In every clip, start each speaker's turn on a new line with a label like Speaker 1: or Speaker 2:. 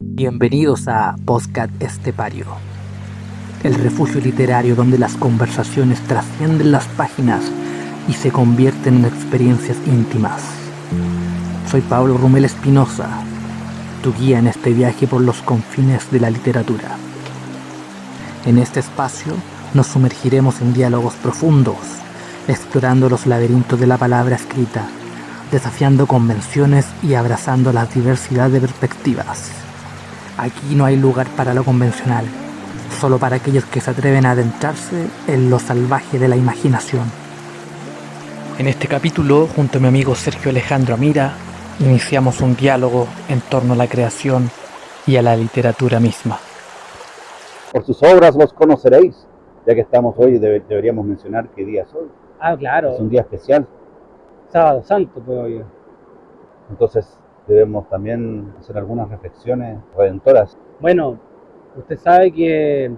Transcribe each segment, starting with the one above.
Speaker 1: Bienvenidos a Podcast Estepario, el refugio literario donde las conversaciones trascienden las páginas y se convierten en experiencias íntimas. Soy Pablo Rumel Espinosa, tu guía en este viaje por los confines de la literatura. En este espacio nos sumergiremos en diálogos profundos, explorando los laberintos de la palabra escrita, desafiando convenciones y abrazando la diversidad de perspectivas. Aquí no hay lugar para lo convencional, solo para aquellos que se atreven a adentrarse en lo salvaje de la imaginación. En este capítulo, junto a mi amigo Sergio Alejandro Amira, iniciamos un diálogo en torno a la creación y a la literatura misma.
Speaker 2: Por sus obras los conoceréis. Ya que estamos hoy, deberíamos mencionar qué día es hoy.
Speaker 3: Ah, claro.
Speaker 2: Es un día especial.
Speaker 3: Sábado Santo, pues obvio.
Speaker 2: Entonces debemos también hacer algunas reflexiones redentoras.
Speaker 3: Bueno, usted sabe que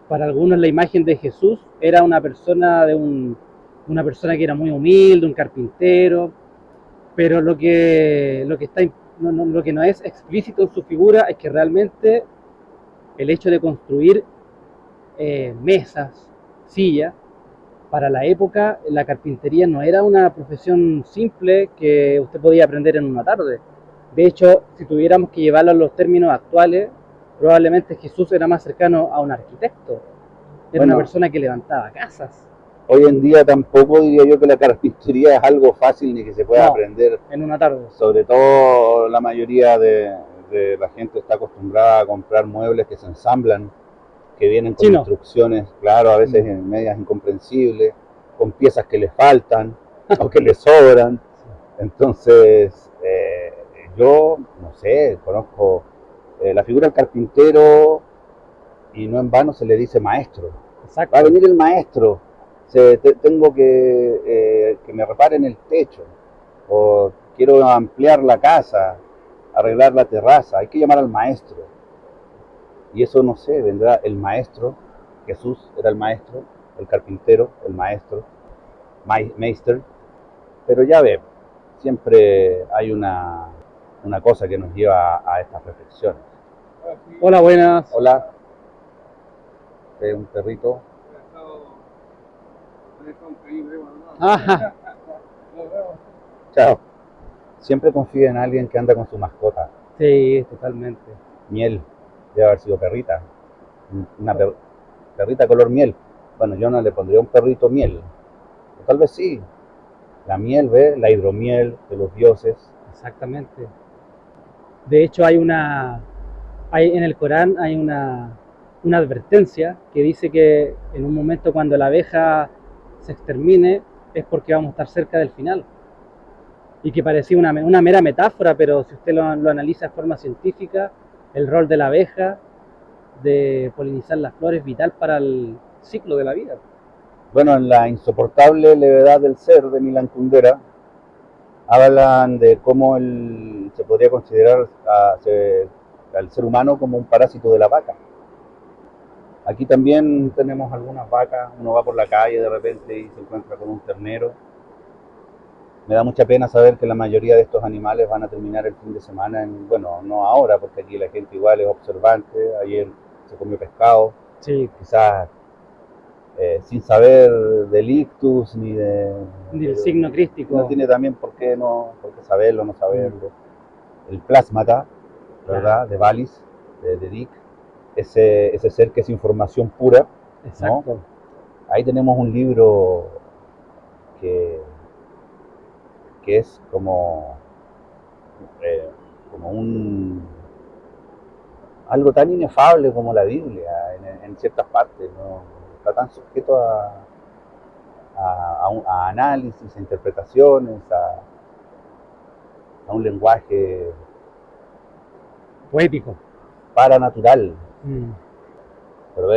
Speaker 3: para algunos la imagen de Jesús era una persona una persona que era muy humilde, un carpintero, pero lo que no es explícito en su figura es que realmente el hecho de construir mesas, sillas, para la época la carpintería no era una profesión simple que usted podía aprender en una tarde. De hecho, si tuviéramos que llevarlo a los términos actuales, probablemente Jesús era más cercano a un arquitecto. Era una persona que levantaba casas.
Speaker 2: Hoy en día tampoco diría yo que la carpintería es algo fácil ni que se pueda aprender
Speaker 3: en una tarde.
Speaker 2: Sobre todo la mayoría de la gente está acostumbrada a comprar muebles que se ensamblan, que vienen con instrucciones, claro, a veces medias incomprensibles, con piezas que le faltan o que le sobran. Entonces, yo, no sé, conozco la figura del carpintero y no en vano se le dice maestro.
Speaker 3: Exacto.
Speaker 2: Va a venir el maestro, tengo que me reparen el techo, o quiero ampliar la casa, arreglar la terraza, hay que llamar al maestro. Y eso, no sé, vendrá el maestro. Jesús era el maestro, el carpintero, el maestro, meister. Pero ya ve, siempre hay una cosa que nos lleva a estas reflexiones.
Speaker 3: Hola, buenas.
Speaker 2: Hola. Un perrito.
Speaker 3: Ajá.
Speaker 2: Chao. Siempre confía en alguien que anda con su mascota.
Speaker 3: Sí, totalmente.
Speaker 2: Miel. Debe haber sido perrita. Una perrita color miel. Bueno, yo no le pondría un perrito miel. O tal vez sí. La miel, ¿ve? La hidromiel de los dioses.
Speaker 3: Exactamente. De hecho, en el Corán hay una advertencia que dice que en un momento cuando la abeja se extermine es porque vamos a estar cerca del final. Y que parecía una mera metáfora, pero si usted lo analiza de forma científica, el rol de la abeja de polinizar las flores es vital para el ciclo de la vida.
Speaker 2: Bueno, en La insoportable levedad del ser, de Milan Kundera, hablan de cómo se podría considerar al ser humano como un parásito de la vaca. Aquí también tenemos algunas vacas, uno va por la calle de repente y se encuentra con un ternero. Me da mucha pena saber que la mayoría de estos animales van a terminar el fin de semana bueno, no ahora, porque aquí la gente igual es observante. Ayer se comió pescado,
Speaker 3: sí.
Speaker 2: Quizás sin saber del ictus ni
Speaker 3: del signo crístico.
Speaker 2: No tiene también por qué saberlo, no saberlo. El plásmata, ¿verdad? De Wallis, de Dick, ese ser que es información pura.
Speaker 3: Exacto.
Speaker 2: ¿No? Ahí tenemos un libro que es como algo tan inefable como la Biblia en ciertas partes, ¿no? Está tan sujeto a análisis, a interpretaciones, a un lenguaje
Speaker 3: poético,
Speaker 2: paranatural. Pero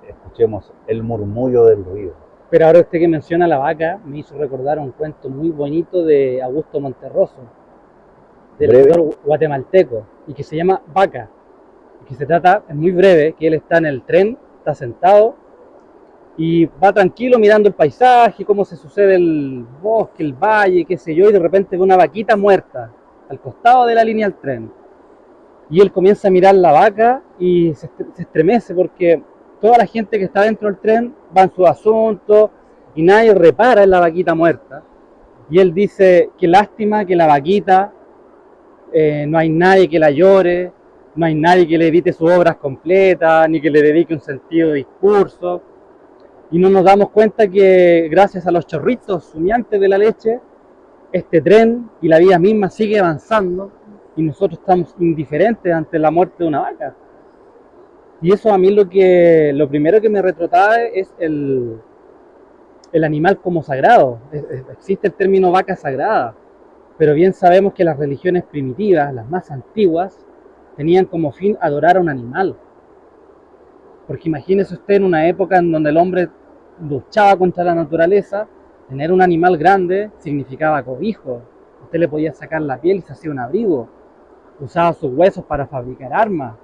Speaker 2: escuchemos el murmullo del río.
Speaker 3: Pero ahora usted que menciona la vaca, me hizo recordar un cuento muy bonito de Augusto Monterroso, del autor guatemalteco, y que se llama Vaca, y que se trata, es muy breve, que él está en el tren, está sentado, y va tranquilo mirando el paisaje, cómo se sucede el bosque, el valle, qué sé yo, y de repente ve una vaquita muerta, al costado de la línea del tren. Y él comienza a mirar la vaca y se estremece porque toda la gente que está dentro del tren va en su asunto y nadie repara en la vaquita muerta. Y él dice, qué lástima que la vaquita, no hay nadie que la llore, no hay nadie que le edite sus obras completas, ni que le dedique un sentido de discurso. Y no nos damos cuenta que gracias a los chorritos humeantes de la leche, este tren y la vida misma sigue avanzando y nosotros estamos indiferentes ante la muerte de una vaca. Y eso a mí lo primero que me retrotrae es el animal como sagrado. Existe el término vaca sagrada, pero bien sabemos que las religiones primitivas, las más antiguas, tenían como fin adorar a un animal. Porque imagínese usted en una época en donde el hombre luchaba contra la naturaleza, tener un animal grande significaba cobijo. Usted le podía sacar la piel y se hacía un abrigo. Usaba sus huesos para fabricar armas.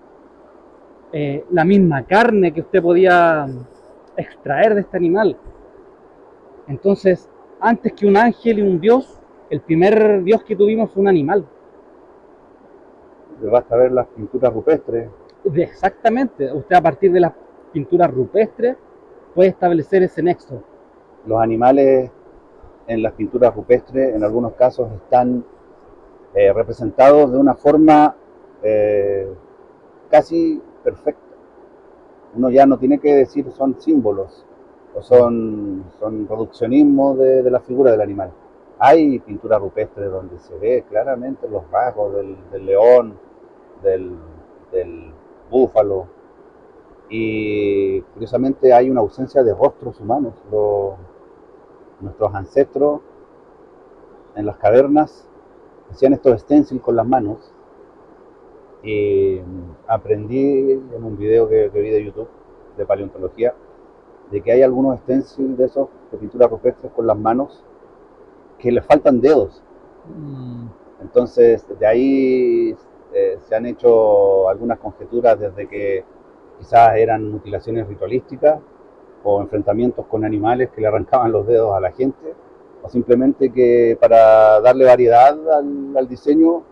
Speaker 3: La misma carne que usted podía extraer de este animal. Entonces, antes que un ángel y un dios, el primer dios que tuvimos fue un animal.
Speaker 2: Basta ver las pinturas rupestres.
Speaker 3: Exactamente, usted a partir de las pinturas rupestres puede establecer ese nexo.
Speaker 2: Los animales en las pinturas rupestres en algunos casos están representados de una forma casi perfecta. Uno ya no tiene que decir son símbolos o son reduccionismos de la figura del animal. Hay pinturas rupestres donde se ve claramente los rasgos del león, del búfalo, y curiosamente hay una ausencia de rostros humanos. Nuestros ancestros en las cavernas hacían estos stencils con las manos, y aprendí en un video que vi de YouTube de paleontología de que hay algunos stencils de esos de pinturas rupestres con las manos que les faltan dedos. Entonces de ahí se han hecho algunas conjeturas desde que quizás eran mutilaciones ritualísticas o enfrentamientos con animales que le arrancaban los dedos a la gente, o simplemente que para darle variedad al diseño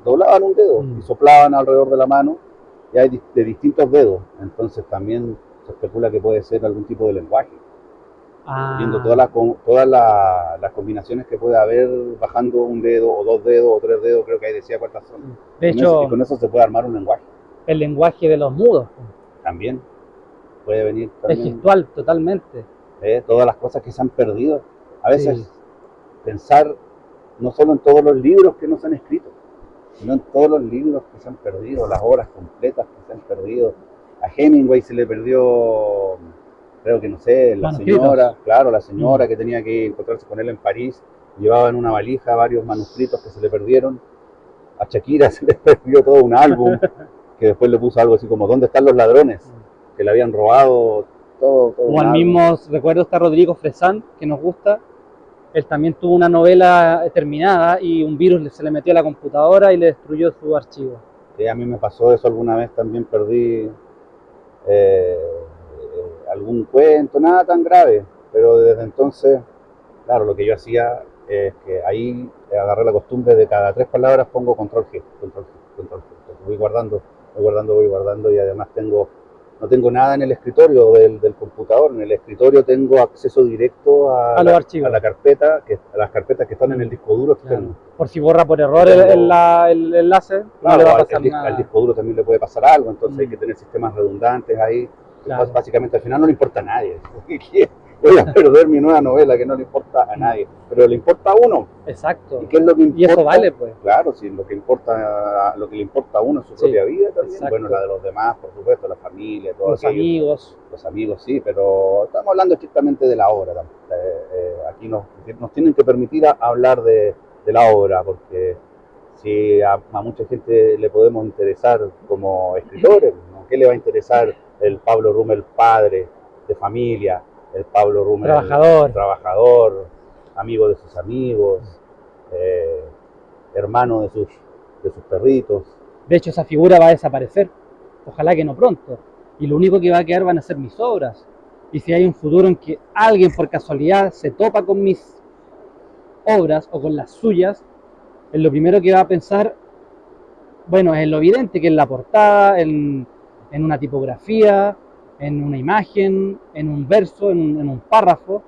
Speaker 2: doblaban un dedo y soplaban alrededor de la mano, y hay de distintos dedos. Entonces también se especula que puede ser algún tipo de lenguaje, viendo todas las combinaciones que puede haber bajando un dedo o dos dedos o tres dedos, creo que ahí decía cuántas son.
Speaker 3: De hecho,
Speaker 2: y con eso se puede armar un lenguaje.
Speaker 3: El lenguaje de los mudos
Speaker 2: también puede venir.
Speaker 3: Es gestual totalmente.
Speaker 2: Todas las cosas que se han perdido. A veces pensar no solo en todos los libros que no se han escrito, sino en todos los libros que se han perdido, las obras completas que se han perdido. A Hemingway se le perdió, creo que no sé, la señora que tenía que encontrarse con él en París, llevaba en una valija varios manuscritos que se le perdieron. A Shakira se le perdió todo un álbum, que después le puso algo así como ¿dónde están los ladrones? Que le habían robado todo
Speaker 3: o al mismo, recuerdo está Rodrigo Fresán, que nos gusta. Él también tuvo una novela terminada y un virus se le metió a la computadora y le destruyó su archivo.
Speaker 2: Sí, a mí me pasó eso alguna vez, también perdí algún cuento, nada tan grave, pero desde entonces, claro, lo que yo hacía es que ahí agarré la costumbre de cada 3 palabras pongo control G, control G, control G. Voy guardando, y además no tengo nada en el escritorio del computador. En el escritorio tengo acceso directo a
Speaker 3: los archivos,
Speaker 2: a las carpetas que están en el disco duro externo.
Speaker 3: Claro. Por si borra por error el enlace,
Speaker 2: claro, no le va a pasar nada. Al disco duro también le puede pasar algo, entonces hay que tener sistemas redundantes ahí. Claro. Básicamente al final no le importa a nadie. Voy a perder mi nueva novela que no le importa a nadie, pero le importa a uno.
Speaker 3: Exacto.
Speaker 2: ¿Y qué es lo que importa?
Speaker 3: Y eso vale, pues.
Speaker 2: Claro, sí, lo que le importa a uno es su propia vida también. Exacto. Bueno, la de los demás, por supuesto, la familia, todo
Speaker 3: los aquello. Amigos.
Speaker 2: Los amigos, sí, pero estamos hablando estrictamente de la obra. Aquí nos tienen que permitir hablar de la obra, porque si a mucha gente le podemos interesar como escritores, ¿no? ¿Qué le va a interesar el Pablo Rummel padre de familia? El Pablo Rummel trabajador, amigo de sus amigos, hermano de sus perritos.
Speaker 3: De hecho, esa figura va a desaparecer, ojalá que no pronto, y lo único que va a quedar van a ser mis obras. Y si hay un futuro en que alguien por casualidad se topa con mis obras o con las suyas, lo primero que va a pensar Bueno, es lo evidente que en la portada, en una tipografía, en una imagen, en un verso, en un párrafo,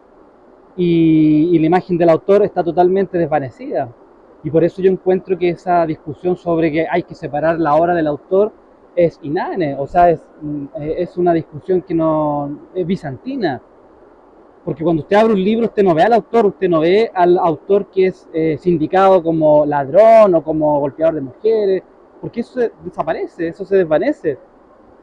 Speaker 3: y la imagen del autor está totalmente desvanecida. Y por eso yo encuentro que esa discusión sobre que hay que separar la obra del autor es inane, o sea, es una discusión que no es bizantina. Porque cuando usted abre un libro, usted no ve al autor, usted no ve al autor que es sindicado como ladrón o como golpeador de mujeres, porque eso desaparece, eso se desvanece,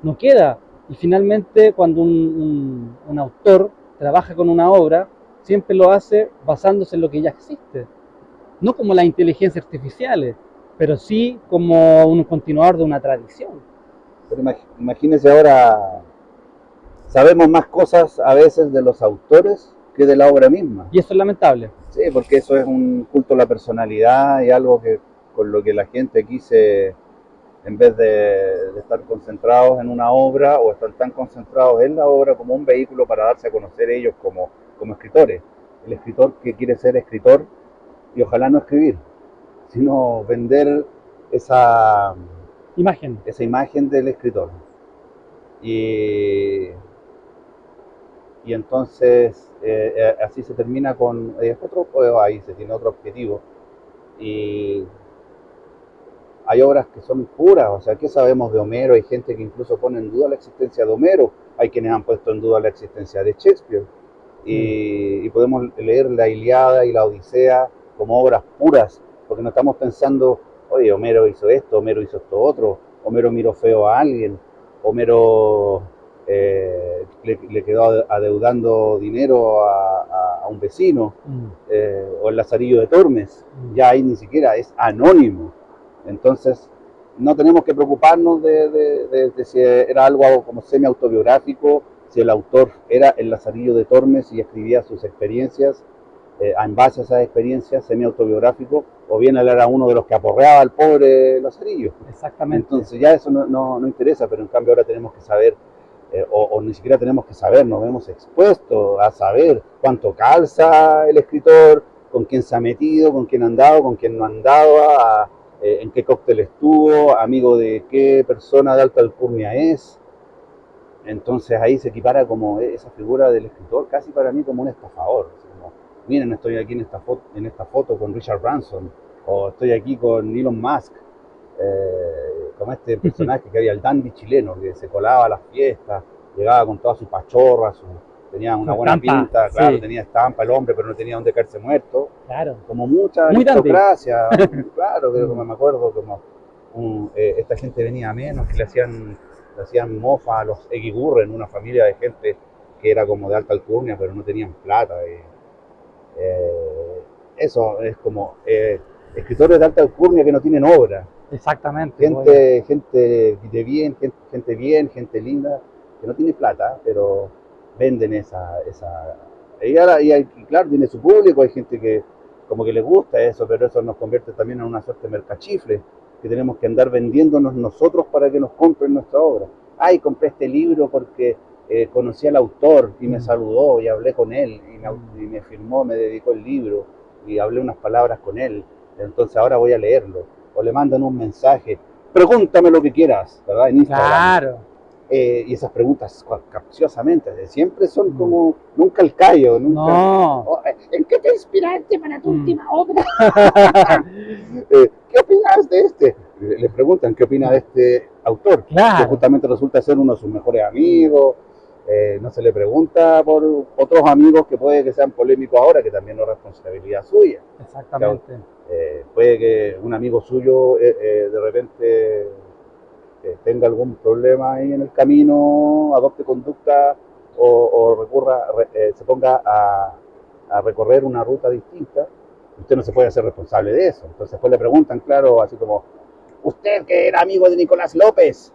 Speaker 3: no queda. Y finalmente, cuando un autor trabaja con una obra, siempre lo hace basándose en lo que ya existe, no como las inteligencias artificiales, pero sí como un continuador de una tradición.
Speaker 2: Pero imagínese ahora, sabemos más cosas a veces de los autores que de la obra misma.
Speaker 3: Y eso es lamentable.
Speaker 2: Sí, porque eso es un culto a la personalidad y algo que con lo que la gente quise, en vez de estar concentrados en una obra o estar tan concentrados en la obra como un vehículo para darse a conocer ellos como escritores. El escritor que quiere ser escritor y ojalá no escribir, sino vender esa,
Speaker 3: Imagen.
Speaker 2: esa imagen del escritor. Y, y entonces así se termina con ahí se tiene otro objetivo. Y hay obras que son puras, o sea, ¿qué sabemos de Homero? Hay gente que incluso pone en duda la existencia de Homero, hay quienes han puesto en duda la existencia de Shakespeare, y podemos leer la Ilíada y la Odisea como obras puras, porque no estamos pensando, oye, Homero hizo esto, Homero hizo esto otro, Homero miró feo a alguien, Homero le quedó adeudando dinero a un vecino, o el Lazarillo de Tormes, ya ahí ni siquiera es anónimo. Entonces, no tenemos que preocuparnos de si era algo como semi-autobiográfico, si el autor era el Lazarillo de Tormes y escribía sus experiencias en base a esas experiencias semi-autobiográfico, o bien él era uno de los que aporreaba al pobre Lazarillo.
Speaker 3: Exactamente.
Speaker 2: Entonces ya eso no interesa, pero en cambio ahora tenemos que saber, o ni siquiera tenemos que saber, nos vemos expuestos a saber cuánto calza el escritor, con quién se ha metido, con quién ha andado, con quién no ha andado, en qué cóctel estuvo, amigo de qué persona de alta alcurnia es. Entonces ahí se equipara como esa figura del escritor casi para mí como un estafador. Como, miren, estoy aquí en esta foto con Richard Branson, o estoy aquí con Elon Musk, como este personaje que había, el dandy chileno, que se colaba a las fiestas, llegaba con toda su pachorra, tenía una buena pinta, claro, sí. Tenía estampa el hombre, pero no tenía donde caerse muerto.
Speaker 3: Claro.
Speaker 2: Como mucha
Speaker 3: muy
Speaker 2: aristocracia, claro, que como me acuerdo, como esta gente venía a menos, que le hacían mofa a los Eguigurren, una familia de gente que era como de alta alcurnia, pero no tenían plata. Eso es como escritores de alta alcurnia que no tienen obra.
Speaker 3: Exactamente.
Speaker 2: Gente de bien, gente linda, que no tiene plata, pero venden esa y claro, tiene su público, hay gente que como que les gusta eso, pero eso nos convierte también en una suerte de mercachifle, que tenemos que andar vendiéndonos nosotros para que nos compren nuestra obra. Ay, compré este libro porque conocí al autor y me saludó y hablé con él y me firmó, me dedicó el libro y hablé unas palabras con él, entonces ahora voy a leerlo. O le mandan un mensaje, pregúntame lo que quieras, ¿verdad? En Instagram.
Speaker 3: Claro.
Speaker 2: Y esas preguntas capciosamente, siempre son como, nunca el callo, nunca.
Speaker 3: No.
Speaker 2: ¿En qué te inspiraste para tu última obra? ¿Qué opinas de este? Le preguntan qué opina de este autor,
Speaker 3: claro.
Speaker 2: Que justamente resulta ser uno de sus mejores amigos. No se le pregunta por otros amigos que puede que sean polémicos ahora, que también no es responsabilidad suya.
Speaker 3: Exactamente.
Speaker 2: Puede que un amigo suyo de repente tenga algún problema ahí en el camino, adopte conducta o se ponga a recorrer una ruta distinta. Usted no se puede hacer responsable de eso. Entonces después le preguntan, claro, así como, usted que era amigo de Nicolás López,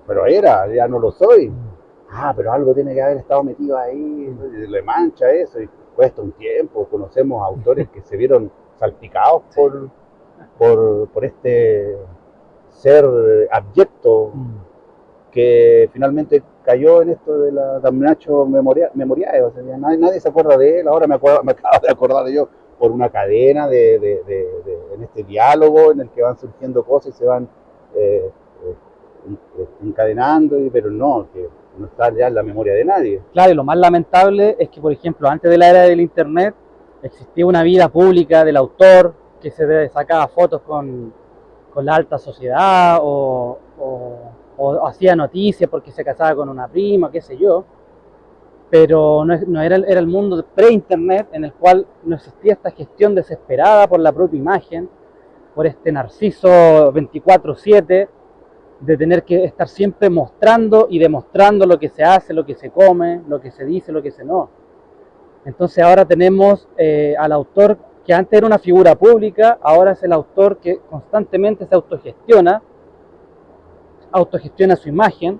Speaker 2: pero ya no lo soy. Pero algo tiene que haber estado metido ahí, le mancha eso, y cuesta un tiempo. Conocemos autores que se vieron salpicados por este ser abyecto que finalmente cayó en esto de la Damnacho Memoriae. O sea, nadie se acuerda de él. Ahora me acabo de acordar yo por una cadena en este diálogo en el que van surgiendo cosas y se van eh, encadenando, pero no, que no está ya en la memoria de nadie.
Speaker 3: Claro, y lo más lamentable es que, por ejemplo, antes de la era del Internet existía una vida pública del autor que se sacaba fotos con la alta sociedad o hacía noticias porque se casaba con una prima, qué sé yo, pero no era, era el mundo pre-Internet en el cual no existía esta gestión desesperada por la propia imagen, por este narciso 24/7 de tener que estar siempre mostrando y demostrando lo que se hace, lo que se come, lo que se dice, lo que se no. Entonces ahora tenemos al autor que antes era una figura pública, ahora es el autor que constantemente se autogestiona su imagen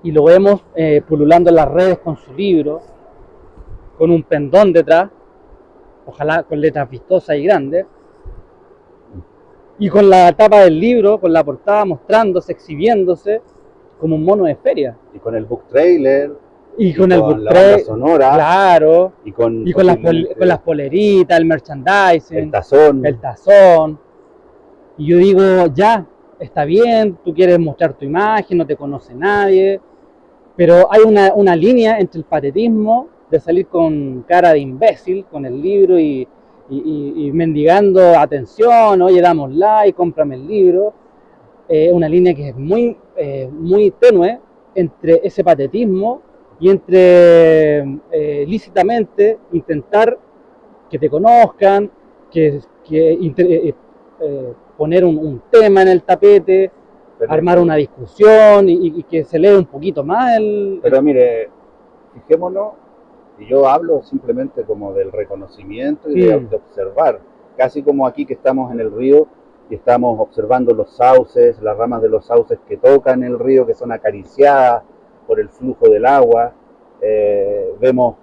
Speaker 3: y lo vemos pululando en las redes con su libro, con un pendón detrás, ojalá con letras vistosas y grandes, y con la tapa del libro, con la portada mostrándose, exhibiéndose como un mono de feria.
Speaker 2: Y con el book trailer,
Speaker 3: Y con el book
Speaker 2: la banda
Speaker 3: trailer,
Speaker 2: sonora,
Speaker 3: claro,
Speaker 2: y con
Speaker 3: las poleritas, el merchandising,
Speaker 2: el tazón.
Speaker 3: Y yo digo, ya, está bien, tú quieres mostrar tu imagen, no te conoce nadie, pero hay una línea entre el patetismo de salir con cara de imbécil con el libro y mendigando atención, oye, damos like, cómprame el libro, una línea que es muy tenue entre ese patetismo y entre lícitamente intentar que te conozcan, poner un tema en el tapete,
Speaker 2: Pero,
Speaker 3: armar una discusión y que se lee un poquito más
Speaker 2: pero mire, fijémonos, y yo hablo simplemente como del reconocimiento y de observar, casi como aquí que estamos en el río y estamos observando los sauces, las ramas de los sauces que tocan el río, que son acariciadas por el flujo del agua, vemos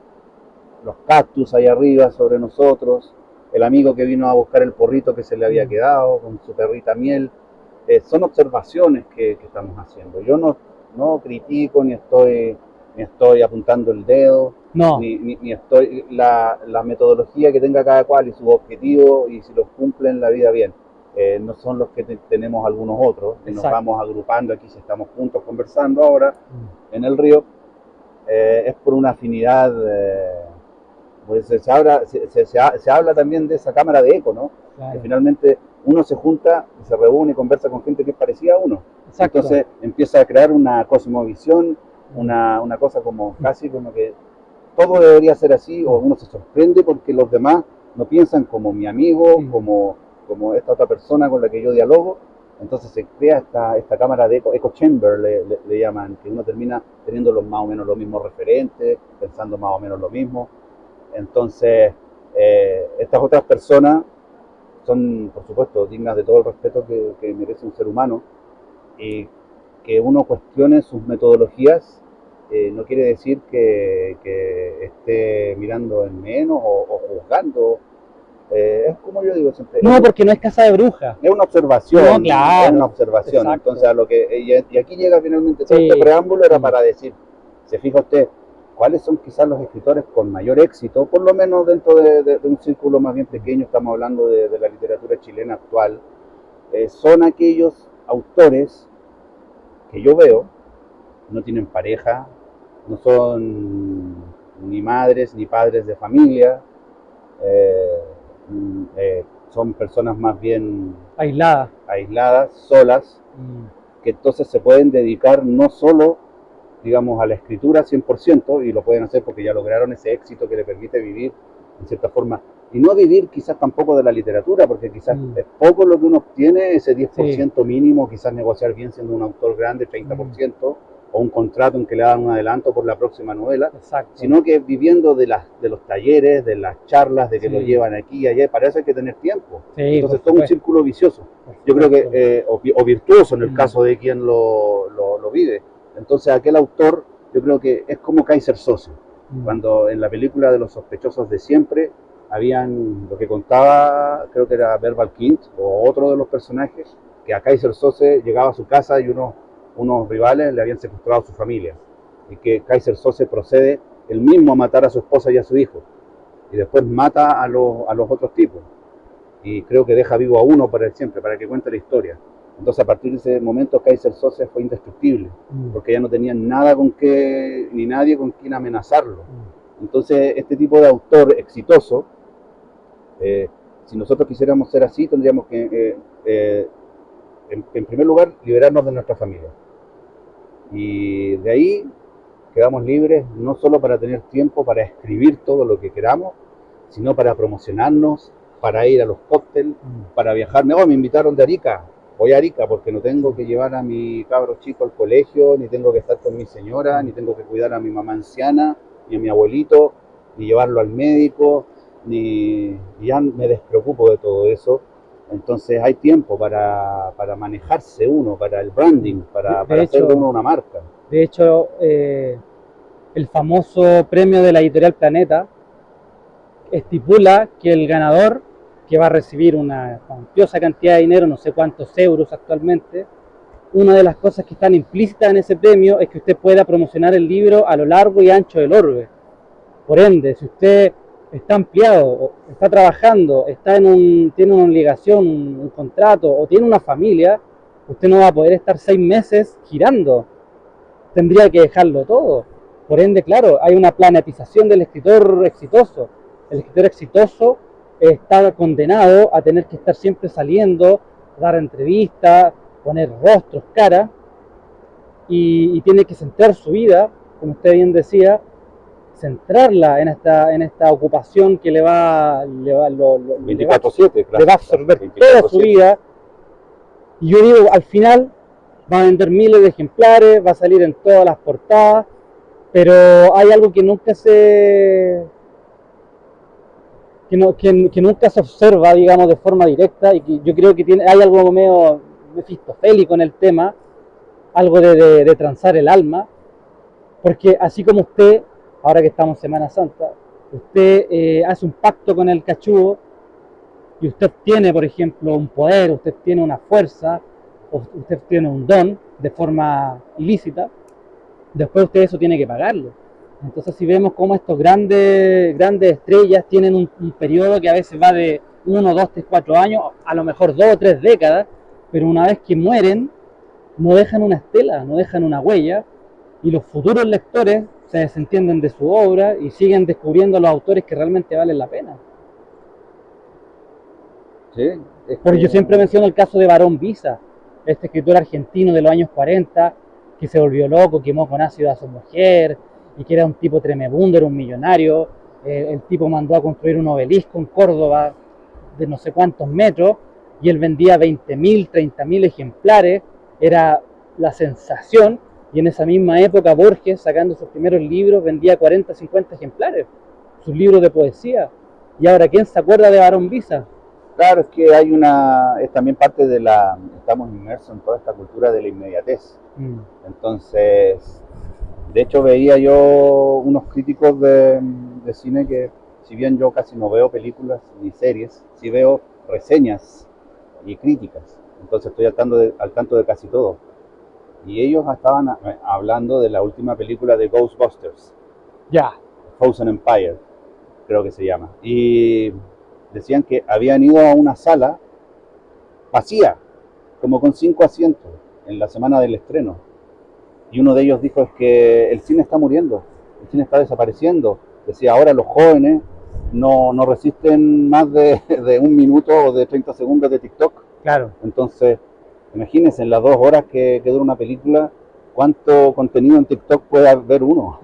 Speaker 2: los cactus ahí arriba sobre nosotros, el amigo que vino a buscar el porrito que se le había quedado con su perrita Miel. Son observaciones que estamos haciendo. Yo no critico ni estoy apuntando el dedo,
Speaker 3: no,
Speaker 2: ni estoy la metodología que tenga cada cual y sus objetivos, y si los cumplen la vida bien. No son los que tenemos algunos otros, y nos vamos agrupando aquí si estamos juntos conversando ahora en el río. Es por una afinidad, pues se habla también de esa cámara de eco, ¿no?
Speaker 3: claro,
Speaker 2: Que finalmente uno se junta y se reúne y conversa con gente que es parecida a uno.
Speaker 3: exacto.
Speaker 2: Entonces empieza a crear una cosmovisión, una cosa como casi como que todo debería ser así, o uno se sorprende porque los demás no piensan como mi amigo, como esta otra persona con la que yo dialogo. Entonces se crea esta cámara de eco chamber, le llaman, que uno termina teniendo más o menos los mismos referentes, pensando más o menos lo mismo. Entonces, estas otras personas son, por supuesto, dignas de todo el respeto que merece un ser humano, y que uno cuestione sus metodologías no quiere decir que esté mirando en menos o juzgando. Es como yo digo siempre.
Speaker 3: No, porque no es casa de brujas.
Speaker 2: Es una observación.
Speaker 3: No, claro,
Speaker 2: es una observación.
Speaker 3: exacto.
Speaker 2: Entonces, y aquí llega finalmente todo este preámbulo, era para decir, se fija usted, cuáles son quizás los escritores con mayor éxito, por lo menos dentro de un círculo más bien pequeño, estamos hablando de la literatura chilena actual. Son aquellos autores que yo veo, no tienen pareja, no son ni madres ni padres de familia, son personas más bien aisladas, solas, que entonces se pueden dedicar no solo, digamos, a la escritura 100%, y lo pueden hacer porque ya lograron ese éxito que le permite vivir en cierta forma, y no vivir quizás tampoco de la literatura, porque quizás es poco lo que uno obtiene, ese 10% mínimo, quizás negociar bien siendo un autor grande, 30%, o un contrato en que le dan un adelanto por la próxima novela, sino que viviendo de los talleres, de las charlas, de que lo llevan aquí y allá, para eso hay que tener tiempo. Entonces todo un círculo vicioso, yo creo que, o virtuoso en el caso de quien lo vive. Entonces aquel autor, yo creo que es como Kaiser Söze, cuando en la película de Los sospechosos de siempre, habían lo que contaba, creo que era Verbal Kint, o otro de los personajes, que a Kaiser Söze llegaba a su casa y unos rivales le habían secuestrado a su familia, y que Kaiser Söze procede él mismo a matar a su esposa y a su hijo, y después mata a los otros tipos, y creo que deja vivo a uno para siempre, para que cuente la historia. Entonces a partir de ese momento Kaiser Soze fue indestructible, porque ya no tenían nada con qué, ni nadie con quien amenazarlo. Entonces este tipo de autor exitoso, si nosotros quisiéramos ser así, tendríamos que, en primer lugar, liberarnos de nuestra familia. Y de ahí quedamos libres no solo para tener tiempo para escribir todo lo que queramos, sino para promocionarnos, para ir a los cócteles, para viajar. Me invitaron de Arica, voy a Arica porque no tengo que llevar a mi cabro chico al colegio, ni tengo que estar con mi señora, ni tengo que cuidar a mi mamá anciana, ni a mi abuelito, ni llevarlo al médico, ni ya me despreocupo de todo eso. Entonces hay tiempo para manejarse uno, para el branding, para hacer de uno una marca.
Speaker 3: De hecho, el famoso premio de la editorial Planeta estipula que el ganador, que va a recibir una cuantiosa cantidad de dinero, no sé cuántos euros actualmente, una de las cosas que están implícitas en ese premio es que usted pueda promocionar el libro a lo largo y ancho del orbe. Por ende, si usted está empleado, está trabajando, tiene una obligación, un contrato o tiene una familia, usted no va a poder estar 6 meses girando. Tendría que dejarlo todo. Por ende, claro, hay una planetización del escritor exitoso. El escritor exitoso está condenado a tener que estar siempre saliendo, dar entrevistas, poner rostros, cara, y tiene que centrar su vida, como usted bien decía, centrarla en esta ocupación que le va a absorber toda su vida. Y yo digo, al final va a vender miles de ejemplares, va a salir en todas las portadas, pero hay algo que nunca se observa, digamos, de forma directa, y que yo creo que hay algo medio mefistofélico en el tema, algo de transar el alma, porque así como usted, ahora que estamos en Semana Santa, usted hace un pacto con el cachudo y usted tiene, por ejemplo, un poder, usted tiene una fuerza, usted tiene un don de forma ilícita, después usted eso tiene que pagarlo. Entonces si vemos cómo estos grandes estrellas tienen un periodo que a veces va de 1, 2, 3, 4 años, a lo mejor 2 o 3 décadas, pero una vez que mueren, no dejan una estela, no dejan una huella, y los futuros lectores se desentienden de su obra y siguen descubriendo a los autores que realmente valen la pena.
Speaker 2: Sí,
Speaker 3: Porque yo siempre menciono el caso de Barón Visa, este escritor argentino de los años 40, que se volvió loco, quemó con ácido a su mujer, y que era un tipo tremebundo, era un millonario. El tipo mandó a construir un obelisco en Córdoba de no sé cuántos metros, y él vendía 20.000, 30.000 ejemplares, era la sensación, y en esa misma época Borges, sacando sus primeros libros, vendía 40, 50 ejemplares, sus libros de poesía. Y ahora, ¿quién se acuerda de Barón Visa?
Speaker 2: Claro, es que es también parte estamos inmersos en toda esta cultura de la inmediatez. Entonces, de hecho veía yo unos críticos de cine que, si bien yo casi no veo películas ni series, sí veo reseñas y críticas. Entonces estoy al tanto de casi todo. Y ellos estaban hablando de la última película de Ghostbusters.
Speaker 3: Ya.
Speaker 2: Frozen Empire, creo que se llama. Y decían que habían ido a una sala vacía, como con 5 asientos, en la semana del estreno. Y uno de ellos dijo, es que el cine está muriendo, el cine está desapareciendo. Decía, ahora los jóvenes no resisten más de 1 minuto o de 30 segundos de TikTok.
Speaker 3: Claro.
Speaker 2: Entonces, imagínense, en las 2 horas que dura una película, cuánto contenido en TikTok puede ver uno,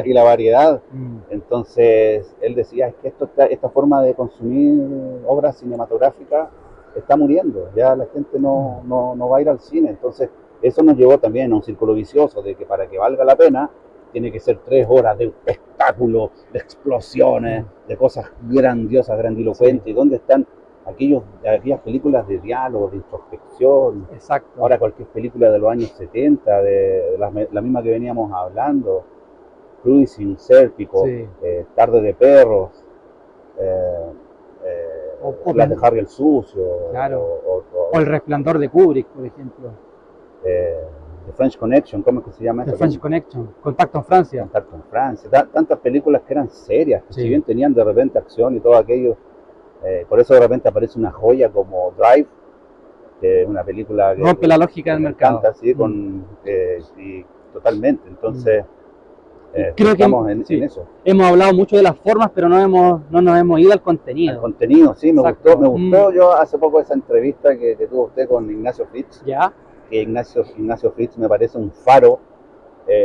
Speaker 2: y la variedad. Entonces él decía, es que esta forma de consumir obras cinematográficas está muriendo, ya la gente no va a ir al cine. Entonces eso nos llevó también a un círculo vicioso de que para que valga la pena tiene que ser 3 horas de espectáculo, de explosiones, de cosas grandiosas, grandilocuentes. Sí. ¿Y dónde están aquellas películas de diálogo, de introspección?
Speaker 3: Exacto.
Speaker 2: Ahora cualquier película de los años 70, de la misma que veníamos hablando, Cruising, Sérpico, sí. Tarde de Perros, las de Harry el Sucio,
Speaker 3: claro. o El Resplandor de Kubrick, por ejemplo.
Speaker 2: The French Connection, ¿cómo es que se llama eso?
Speaker 3: The French Connection, Contacto en Francia.
Speaker 2: Contacto en Francia, tantas películas que eran serias, que sí. Si bien tenían de repente acción y todo aquello, por eso de repente aparece una joya como Drive, que es una película que
Speaker 3: Rompe la lógica del
Speaker 2: me
Speaker 3: mercado.
Speaker 2: encanta, sí, sí, totalmente. Entonces,
Speaker 3: Creo que
Speaker 2: estamos en
Speaker 3: sí.
Speaker 2: eso.
Speaker 3: Hemos hablado mucho de las formas, pero no nos hemos ido al
Speaker 2: El
Speaker 3: contenido.
Speaker 2: contenido, sí,
Speaker 3: Exacto.
Speaker 2: me gustó yo hace poco esa entrevista que tuvo usted con Ignacio Fritz,
Speaker 3: ¿Ya?
Speaker 2: que Ignacio Fritz me parece un faro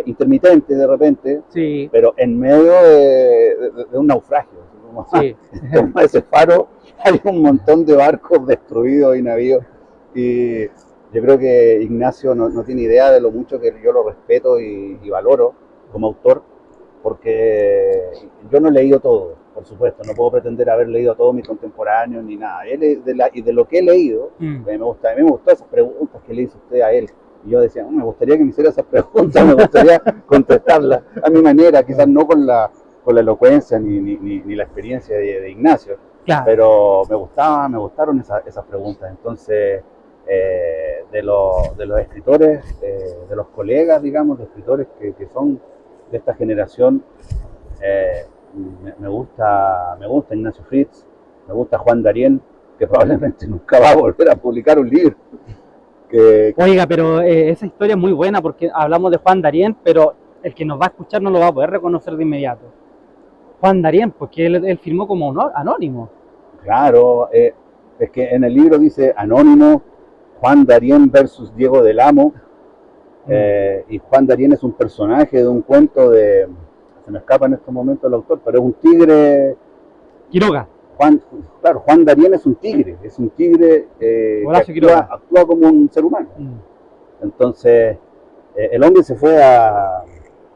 Speaker 2: intermitente de repente,
Speaker 3: Sí,
Speaker 2: pero en medio de un naufragio. Como,
Speaker 3: sí.
Speaker 2: como ese faro hay un montón de barcos destruidos y navíos, y yo creo que Ignacio no tiene idea de lo mucho que yo lo respeto y valoro como autor, porque yo no he leído todo, por supuesto, no puedo pretender haber leído a todos mis contemporáneos ni nada. Y de lo que he leído, a mí me gustó esas preguntas que le hizo usted a él. Y yo decía, me gustaría que me hiciera esas preguntas, me gustaría contestarlas a mi manera, quizás no con la elocuencia ni la experiencia de Ignacio,
Speaker 3: Claro.
Speaker 2: pero me gustaron esas preguntas. Entonces, de los escritores, de los colegas, digamos, de escritores que son de esta generación, me gusta Ignacio Fritz, me gusta Juan Darien, que probablemente nunca va a volver a publicar un libro.
Speaker 3: Oiga, pero esa historia es muy buena porque hablamos de Juan Darien, pero el que nos va a escuchar no lo va a poder reconocer de inmediato. Juan Darien, porque él firmó como anónimo.
Speaker 2: Claro, es que en el libro dice anónimo, Juan Darien versus Diego del Amo, y Juan Darien es un personaje de un cuento se me escapa en estos momentos el autor, pero es un tigre.
Speaker 3: Quiroga.
Speaker 2: Juan Darien es un tigre que actúa como un ser humano. Entonces, el hombre se fue a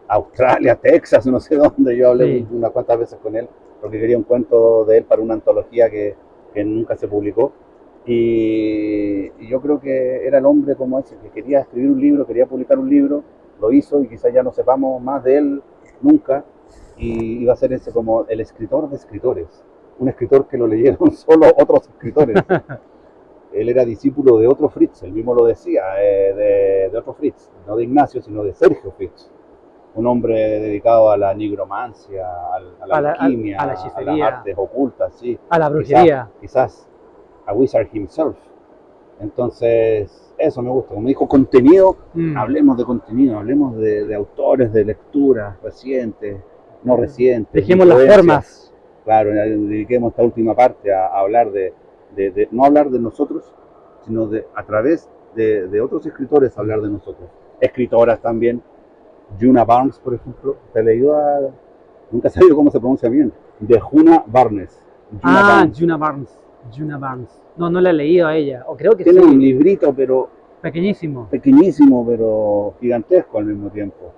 Speaker 2: Australia, Texas, no sé dónde. Yo hablé unas cuantas veces con él porque quería un cuento de él para una antología que nunca se publicó. Y yo creo que era el hombre como ese, que quería escribir un libro, quería publicar un libro, lo hizo y quizás ya no sepamos más de él nunca. Y iba a ser ese como el escritor de escritores, un escritor que lo leyeron solo otros escritores. Él era discípulo de otro Fritz, él mismo lo decía, de otro Fritz, no de Ignacio, sino de Sergio Fritz, un hombre dedicado a la nigromancia, a la alquimia,
Speaker 3: a la hechicería,
Speaker 2: a las artes ocultas, sí,
Speaker 3: a la brujería.
Speaker 2: Quizás a Wizard himself. Entonces, eso me gusta. Como dijo, contenido, hablemos de contenido, hablemos de autores, de lecturas recientes, no recientes.
Speaker 3: Dejemos las formas.
Speaker 2: Claro, dediquemos esta última parte a hablar no hablar de nosotros, sino a través de otros escritores hablar de nosotros. Escritoras también. Juna Barnes, por ejemplo. ¿Te he leído nunca he sabido cómo se pronuncia bien? De Juna Barnes.
Speaker 3: Juna Barnes. No la he leído a ella. O creo que
Speaker 2: tiene
Speaker 3: sí.
Speaker 2: Un librito, pero
Speaker 3: pequeñísimo,
Speaker 2: pero gigantesco al mismo tiempo.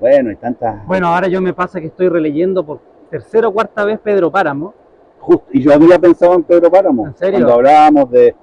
Speaker 2: Bueno, hay tantas.
Speaker 3: Bueno, ahora yo me pasa que estoy releyendo por tercera o cuarta vez Pedro Páramo.
Speaker 2: Y yo había pensado en Pedro Páramo.
Speaker 3: ¿En serio?
Speaker 2: Cuando hablábamos de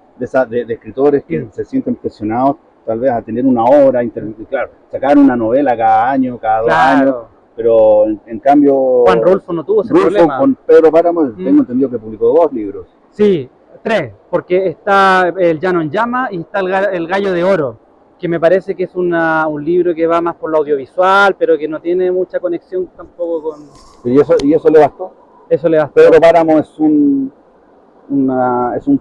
Speaker 2: escritores que se sienten presionados tal vez a tener una obra, claro, sacar una novela cada año, cada 2 años, pero en cambio
Speaker 3: Juan Rulfo no tuvo ese problema.
Speaker 2: Con Pedro Páramo tengo entendido que publicó 2 libros.
Speaker 3: Sí, 3, porque está El Llano en Llama y está El Gallo de Oro, que me parece que es un libro que va más por lo audiovisual, pero que no tiene mucha conexión tampoco con...
Speaker 2: ¿Y eso le bastó?
Speaker 3: Eso le bastó.
Speaker 2: Pedro Páramo es un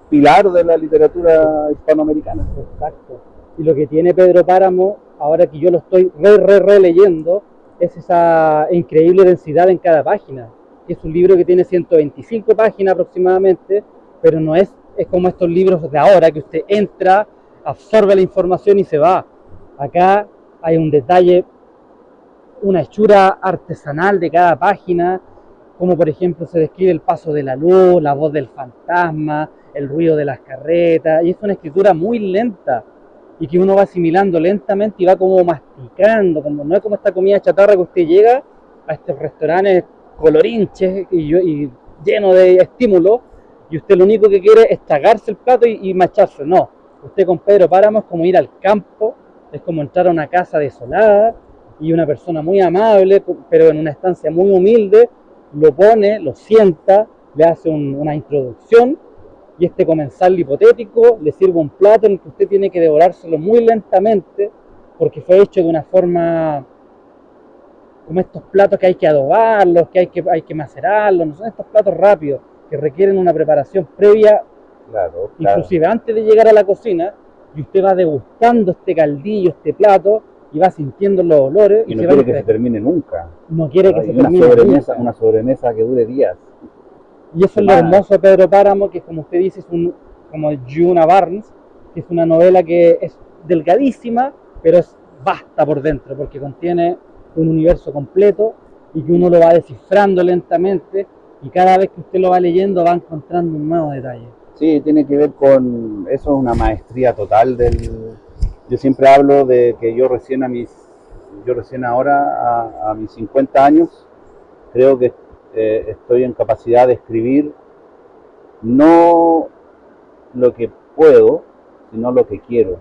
Speaker 2: pilar de la literatura hispanoamericana.
Speaker 3: Exacto. Y lo que tiene Pedro Páramo, ahora que yo lo estoy releyendo, es esa increíble densidad en cada página. Es un libro que tiene 125 páginas aproximadamente, pero no es como estos libros de ahora, que usted entra, absorbe la información y se va. Acá hay un detalle, una hechura artesanal de cada página, como por ejemplo se describe el paso de la luz, la voz del fantasma, el ruido de las carretas, y es una escritura muy lenta, y que uno va asimilando lentamente y va como masticando, como no es como esta comida chatarra que usted llega a estos restaurantes colorinches y lleno de estímulos, y usted lo único que quiere es tragarse el plato y macharse. No, usted con Pedro Páramo es como ir al campo, es como entrar a una casa desolada, y una persona muy amable, pero en una estancia muy humilde, lo pone, lo sienta, le hace una introducción, y este comensal hipotético le sirve un plato en el que usted tiene que devorárselo muy lentamente, porque fue hecho de una forma como estos platos que hay que adobarlos, que hay que macerarlos, no son estos platos rápidos, que requieren una preparación previa
Speaker 2: claro.
Speaker 3: Inclusive antes de llegar a la cocina, y usted va degustando este caldillo, este plato, y va sintiendo los olores.
Speaker 2: Y no quiere que se termine nunca.
Speaker 3: No quiere que se
Speaker 2: Y una
Speaker 3: termine
Speaker 2: sobremesa,
Speaker 3: nunca.
Speaker 2: una sobremesa que dure días.
Speaker 3: Y eso es lo hermoso de Pedro Páramo, que como usted dice, es como Juna Barnes, que es una novela que es delgadísima, pero es vasta por dentro, porque contiene un universo completo y que uno lo va descifrando lentamente, y cada vez que usted lo va leyendo va encontrando un nuevo detalle.
Speaker 2: Sí, tiene que ver con, eso es una maestría total yo siempre hablo de que yo recién ahora a mis 50 años, creo que estoy en capacidad de escribir no lo que puedo, sino lo que quiero.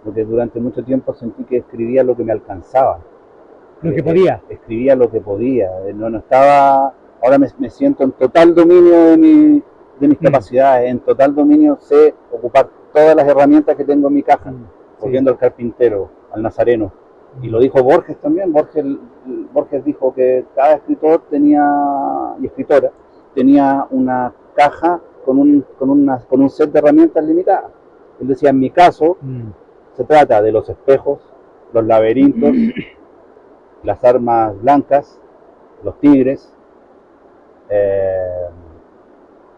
Speaker 2: Porque durante mucho tiempo sentí que escribía lo que me alcanzaba.
Speaker 3: Lo que podía.
Speaker 2: Escribía lo que podía. No estaba. Ahora me siento en total dominio de mis capacidades, en total dominio, sé ocupar todas las herramientas que tengo en mi caja, volviendo al carpintero, al nazareno. Y lo dijo Borges también. Borges dijo que cada escritor y escritora tenía una caja con un set de herramientas limitadas. Él decía, en mi caso, se trata de los espejos, los laberintos, las armas blancas, los tigres,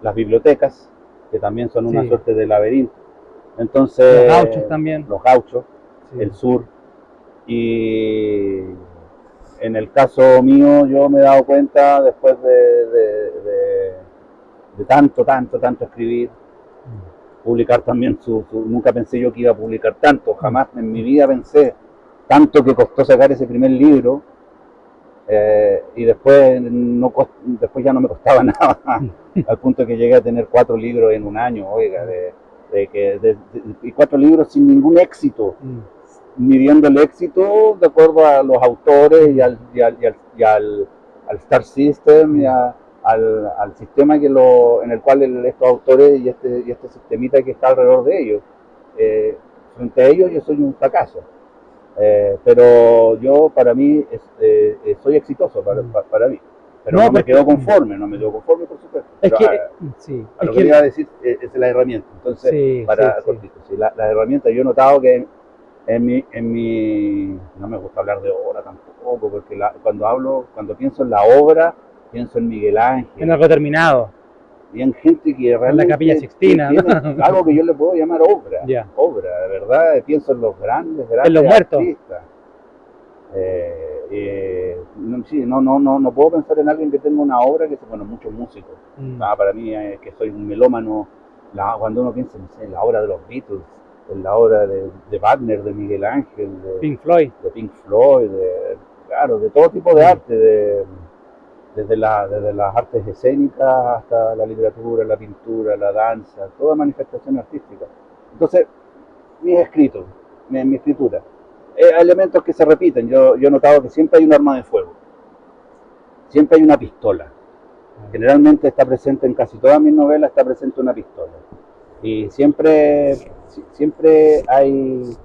Speaker 2: las bibliotecas, que también son una suerte de laberinto. Entonces,
Speaker 3: los gauchos también.
Speaker 2: Los gauchos, el sur. Y en el caso mío, yo me he dado cuenta después de tanto escribir, publicar también nunca pensé yo que iba a publicar tanto, jamás en mi vida pensé tanto que costó sacar ese primer libro, y después ya no me costaba nada, al punto que llegué a tener 4 libros en un año, oiga, y 4 libros sin ningún éxito, midiendo el éxito de acuerdo a los autores y al Star System y al sistema en el cual estos autores y este sistemita que está alrededor de ellos. Frente a ellos yo soy un fracaso. Pero yo para mí soy exitoso para mí. Pero no me quedo conforme, por supuesto. Pero, lo que iba a decir es la herramienta. Entonces, las herramientas, yo he notado que en mi no me gusta hablar de obra tampoco, porque cuando pienso en la obra, pienso en Miguel Ángel.
Speaker 3: En algo terminado.
Speaker 2: Y en gente que realmente.
Speaker 3: En la Capilla Sixtina.
Speaker 2: Tiene algo que yo le puedo llamar obra. Obra, de verdad. Pienso en los grandes
Speaker 3: en los muertos.
Speaker 2: Artistas. No puedo pensar en alguien que tenga una obra muchos músicos. Para mí, que soy un melómano, cuando uno piensa en la obra de los Beatles, en la obra de Wagner, de Miguel Ángel, de
Speaker 3: Pink Floyd,
Speaker 2: de todo tipo de arte, desde las artes escénicas hasta la literatura, la pintura, la danza, toda manifestación artística. Entonces, mis escritos, mi escritura, elementos que se repiten. Yo he notado que siempre hay un arma de fuego, siempre hay una pistola. Generalmente está presente en casi todas mis novelas, está presente una pistola. Y siempre hay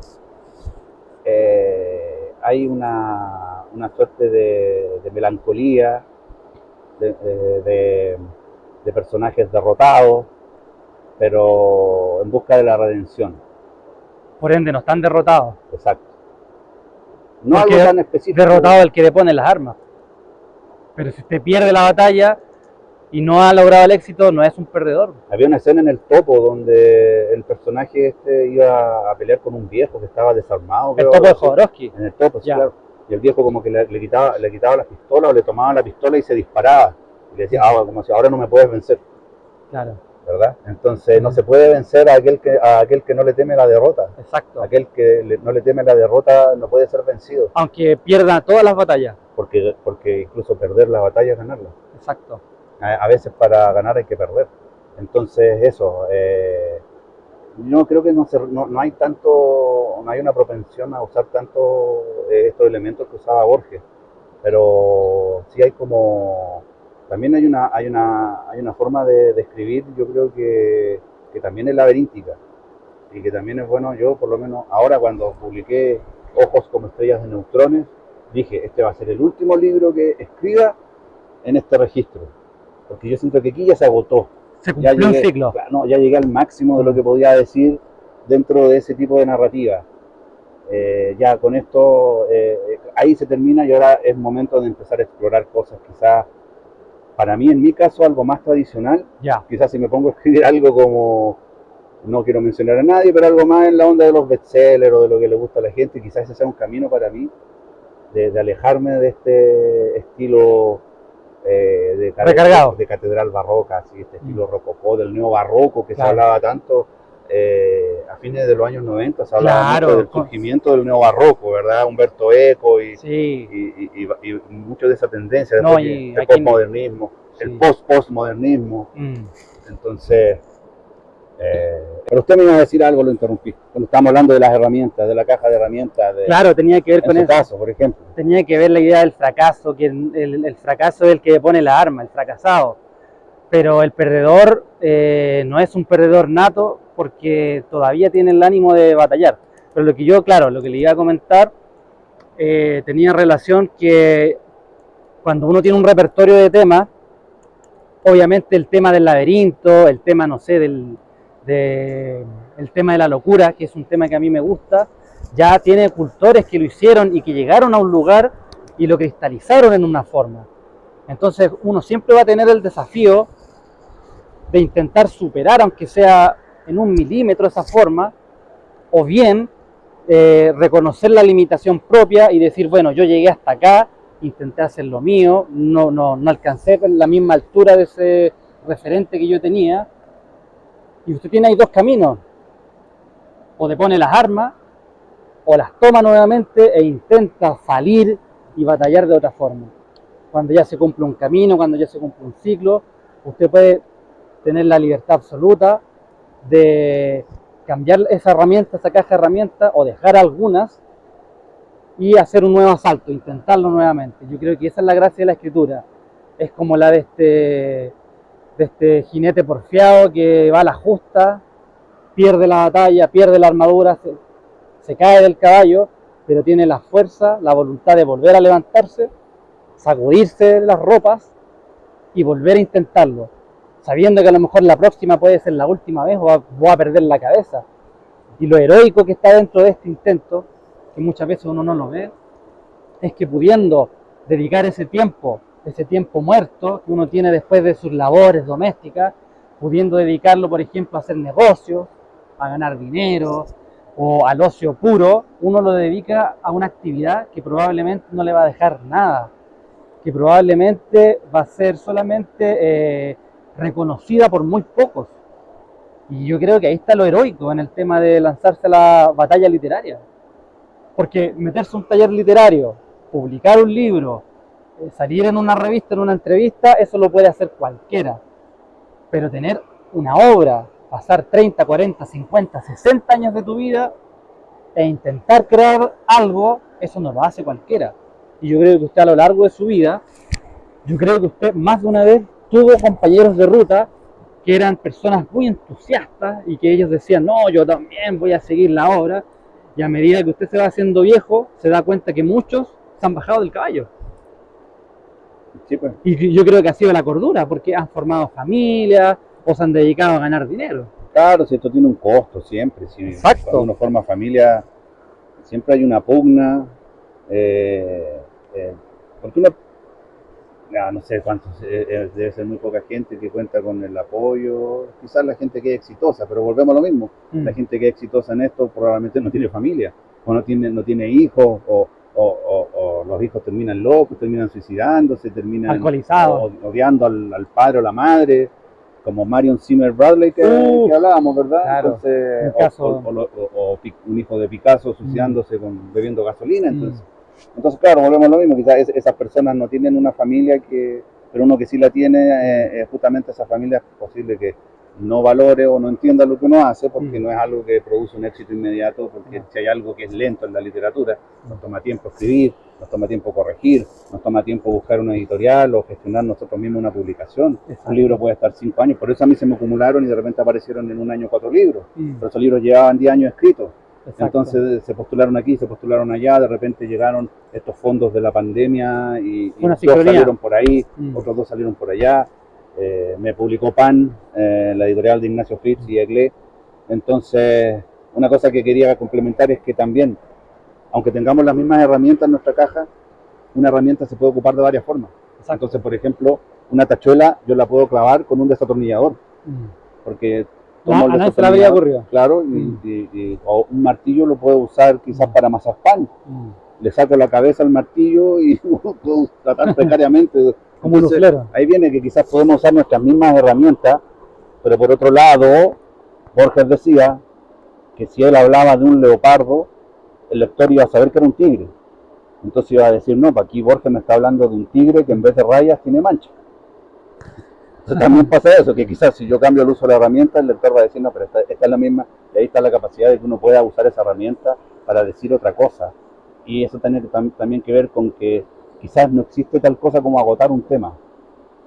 Speaker 2: una suerte de melancolía, de personajes derrotados, pero en busca de la redención.
Speaker 3: Por ende, no están derrotados.
Speaker 2: Exacto. No algo tan específico.
Speaker 3: Derrotado el que le pone las armas. Pero si usted pierde la batalla y no ha logrado el éxito, no es un perdedor.
Speaker 2: Había una escena en El Topo donde el personaje iba a pelear con un viejo que estaba desarmado.
Speaker 3: El Topo de Jodorowsky.
Speaker 2: En El Topo, sí, claro. Y el viejo como que le quitaba la pistola o le tomaba la pistola y se disparaba. Y le decía, como si ahora no me puedes vencer.
Speaker 3: Claro.
Speaker 2: ¿Verdad? Entonces no se puede vencer a aquel que no le teme la derrota.
Speaker 3: Exacto.
Speaker 2: Aquel que no le teme la derrota no puede ser vencido.
Speaker 3: Aunque pierda todas las batallas.
Speaker 2: Porque incluso perder las batallas es ganarlas.
Speaker 3: Exacto.
Speaker 2: A veces para ganar hay que perder. Entonces eso, yo creo que no hay una propensión a usar tanto estos elementos que usaba Borges, pero sí también hay una forma de escribir, yo creo que también es laberíntica y que también es bueno. Yo por lo menos ahora, cuando publiqué Ojos como estrellas de neutrones, dije, este va a ser el último libro que escriba en este registro, porque yo siento que aquí ya se agotó.
Speaker 3: Se cumplió un ciclo.
Speaker 2: No, ya llegué al máximo de lo que podía decir dentro de ese tipo de narrativa. Ya con esto, ahí se termina y ahora es momento de empezar a explorar cosas quizás, para mí, en mi caso, algo más tradicional.
Speaker 3: Ya.
Speaker 2: Quizás si me pongo a escribir algo como, no quiero mencionar a nadie, pero algo más en la onda de los bestsellers o de lo que le gusta a la gente, quizás ese sea un camino para mí de alejarme de este estilo
Speaker 3: Recargado.
Speaker 2: de catedral barroca, así, este estilo rococó, del neobarroco que se hablaba tanto a fines de los años 90, se hablaba mucho del surgimiento del neobarroco, ¿verdad? Humberto Eco y mucho de esa tendencia, de postmodernismo, el postmodernismo. Entonces, pero usted me iba a decir algo, lo interrumpí. Cuando estábamos hablando de las herramientas, de la caja de herramientas.
Speaker 3: Claro, tenía que ver con eso.
Speaker 2: Caso, por ejemplo.
Speaker 3: Tenía que ver la idea del fracaso, que el fracaso es el que pone la arma, el fracasado. Pero el perdedor no es un perdedor nato porque todavía tiene el ánimo de batallar. Pero lo que yo, claro, lo que le iba a comentar, tenía relación que cuando uno tiene un repertorio de temas, obviamente el tema del laberinto, el tema, no sé, el tema de la locura, que es un tema que a mí me gusta, ya tiene cultores que lo hicieron y que llegaron a un lugar y lo cristalizaron en una forma. Entonces uno siempre va a tener el desafío de intentar superar, aunque sea en 1 milímetro, esa forma, o bien reconocer la limitación propia y decir, bueno, yo llegué hasta acá, intenté hacer lo mío, no alcancé la misma altura de ese referente que yo tenía. Y usted tiene ahí dos caminos: o le pone las armas, o las toma nuevamente e intenta salir y batallar de otra forma. Cuando ya se cumple un camino, cuando ya se cumple un ciclo, usted puede tener la libertad absoluta de cambiar esa herramienta, esa caja de herramientas, o dejar algunas y hacer un nuevo asalto, intentarlo nuevamente. Yo creo que esa es la gracia de la escritura. Es como la de este jinete porfiado que va a la justa, pierde la batalla, pierde la armadura, se cae del caballo, pero tiene la fuerza, la voluntad de volver a levantarse, sacudirse las ropas y volver a intentarlo, sabiendo que a lo mejor la próxima puede ser la última vez o voy a perder la cabeza. Y lo heroico que está dentro de este intento, que muchas veces uno no lo ve, es que pudiendo dedicar ese tiempo muerto que uno tiene después de sus labores domésticas, pudiendo dedicarlo, por ejemplo, a hacer negocios, a ganar dinero o al ocio puro, uno lo dedica a una actividad que probablemente no le va a dejar nada, que probablemente va a ser solamente reconocida por muy pocos. Y yo creo que ahí está lo heroico en el tema de lanzarse a la batalla literaria. Porque meterse a un taller literario, publicar un libro, salir en una revista, en una entrevista, eso lo puede hacer cualquiera. Pero tener una obra, pasar 30, 40, 50, 60 años de tu vida e intentar crear algo, eso no lo hace cualquiera. Y yo creo que usted a lo largo de su vida, yo creo que usted más de una vez tuvo compañeros de ruta que eran personas muy entusiastas y que ellos decían, no, yo también voy a seguir la obra. Y a medida que usted se va haciendo viejo, se da cuenta que muchos se han bajado del caballo.
Speaker 2: Sí, pues.
Speaker 3: Y yo creo que ha sido la cordura, porque han formado familias o se han dedicado a ganar dinero.
Speaker 2: Claro, si esto tiene un costo siempre. Si
Speaker 3: Exacto.
Speaker 2: Cuando uno forma familia, siempre hay una pugna. Porque uno, no sé cuántos, debe ser muy poca gente que cuenta con el apoyo. Quizás la gente que es exitosa, pero volvemos a lo mismo. La gente que es exitosa en esto probablemente no tiene familia, o no tiene hijos, o los hijos terminan locos, terminan suicidándose, terminan
Speaker 3: alcoholizados,
Speaker 2: odiando al padre o la madre, como Marion Zimmer Bradley que hablábamos, ¿verdad?
Speaker 3: Claro,
Speaker 2: entonces, o un hijo de Picasso suicidándose bebiendo gasolina. Entonces, claro, volvemos a lo mismo. Quizás esas personas no tienen una familia, pero uno que sí la tiene, justamente esa familia es posible que no valore o no entienda lo que uno hace, porque no es algo que produce un éxito inmediato, porque si hay algo que es lento en la literatura, nos toma tiempo escribir, nos toma tiempo corregir, nos toma tiempo buscar una editorial o gestionar nosotros mismos una publicación. Exacto. Un libro puede estar 5 años, por eso a mí se me acumularon y de repente aparecieron en un año 4 libros, pero esos libros llevaban 10 años escritos. Exacto. Entonces se postularon aquí, se postularon allá, de repente llegaron estos fondos de la pandemia y 2 salieron por ahí, otros 2 salieron por allá. me publicó PAN, la editorial de Ignacio Fritz y Eglé. Entonces, una cosa que quería complementar es que también, aunque tengamos las mismas herramientas en nuestra caja, una herramienta se puede ocupar de varias formas.
Speaker 3: Exacto.
Speaker 2: Entonces, por ejemplo, una tachuela yo la puedo clavar con un desatornillador, porque tomo el
Speaker 3: A nadie se le habría
Speaker 2: desatornillador,
Speaker 3: ocurrido.
Speaker 2: claro, o un martillo lo puedo usar quizás para amasar pan. Le saco la cabeza al martillo y puedo tratar precariamente.
Speaker 3: Como un uflero.
Speaker 2: Ahí viene que quizás podemos usar nuestras mismas herramientas, pero por otro lado, Borges decía que si él hablaba de un leopardo, el lector iba a saber que era un tigre. Entonces iba a decir, no, pues aquí Borges me está hablando de un tigre que en vez de rayas tiene manchas. Entonces también pasa eso, que quizás si yo cambio el uso de la herramienta, el lector va a decir, no, pero esta es la misma, y ahí está la capacidad de que uno pueda usar esa herramienta para decir otra cosa. Y eso tiene también que ver con que quizás no existe tal cosa como agotar un tema.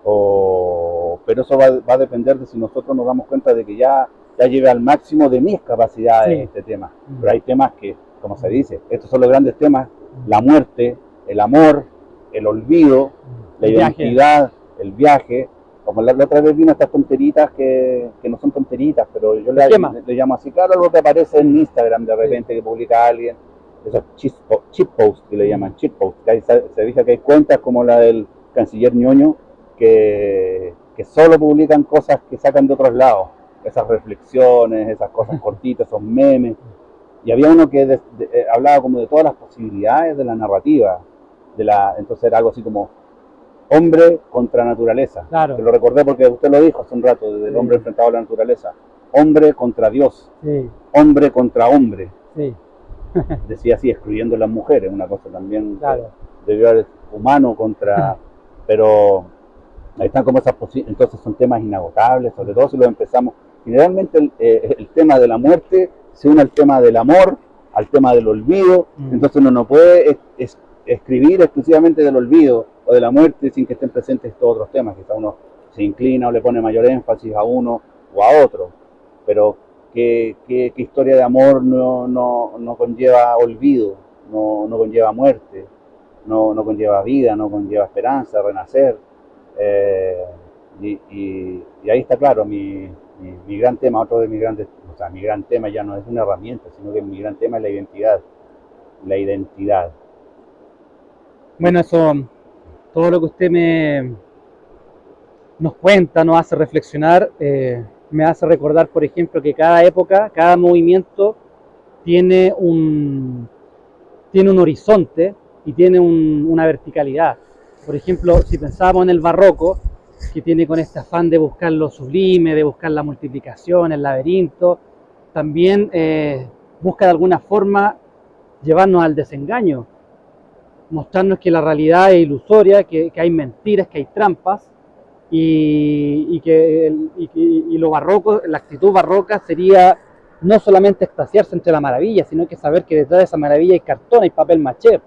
Speaker 2: Pero eso va a depender de si nosotros nos damos cuenta de que ya lleve al máximo de mis capacidades este tema. Pero hay temas que, como se dice, estos son los grandes temas: la muerte, el amor, el olvido, la identidad, el viaje. Como la otra vez vino estas tonteritas que no son tonteritas, pero yo le llamo así, claro, algo que aparece en Instagram de repente, que publica alguien, esos cheat posts que le llaman cheat posts, que se dice que hay cuentas como la del canciller ñoño que solo publican cosas que sacan de otros lados, esas reflexiones, esas cosas cortitas, esos memes. Y había uno que hablaba como de todas las posibilidades de la narrativa, entonces era algo así como hombre contra naturaleza.
Speaker 3: Claro.
Speaker 2: Te lo recordé porque usted lo dijo hace un rato, del hombre enfrentado a la naturaleza. Hombre contra Dios, hombre contra hombre. Decía así, excluyendo a las mujeres, una cosa también, claro, debió haber humano contra, pero ahí están como esas posibilidades. Entonces son temas inagotables, sobre todo si los empezamos. Generalmente el tema de la muerte se une al tema del amor, al tema del olvido. Entonces uno no puede escribir exclusivamente del olvido o de la muerte sin que estén presentes estos otros temas. Quizá uno se inclina o le pone mayor énfasis a uno o a otro, pero ¿qué historia de amor no conlleva olvido, no conlleva muerte, no conlleva vida, no conlleva esperanza, renacer? Y ahí está claro mi gran tema. Otro de mis grandes, o sea, mi gran tema ya no es una herramienta, sino que mi gran tema es la identidad. La identidad.
Speaker 3: Bueno, eso, todo lo que usted nos cuenta, nos hace reflexionar, me hace recordar, por ejemplo, que cada época, cada movimiento tiene un horizonte y tiene una verticalidad. Por ejemplo, si pensábamos en el barroco, que tiene con este afán de buscar lo sublime, de buscar la multiplicación, el laberinto, también busca de alguna forma llevarnos al desengaño, mostrarnos que la realidad es ilusoria, que hay mentiras, que hay trampas, y lo barroco, la actitud barroca sería no solamente extasiarse entre la maravilla, sino que saber que detrás de esa maravilla hay cartón, hay papel maché.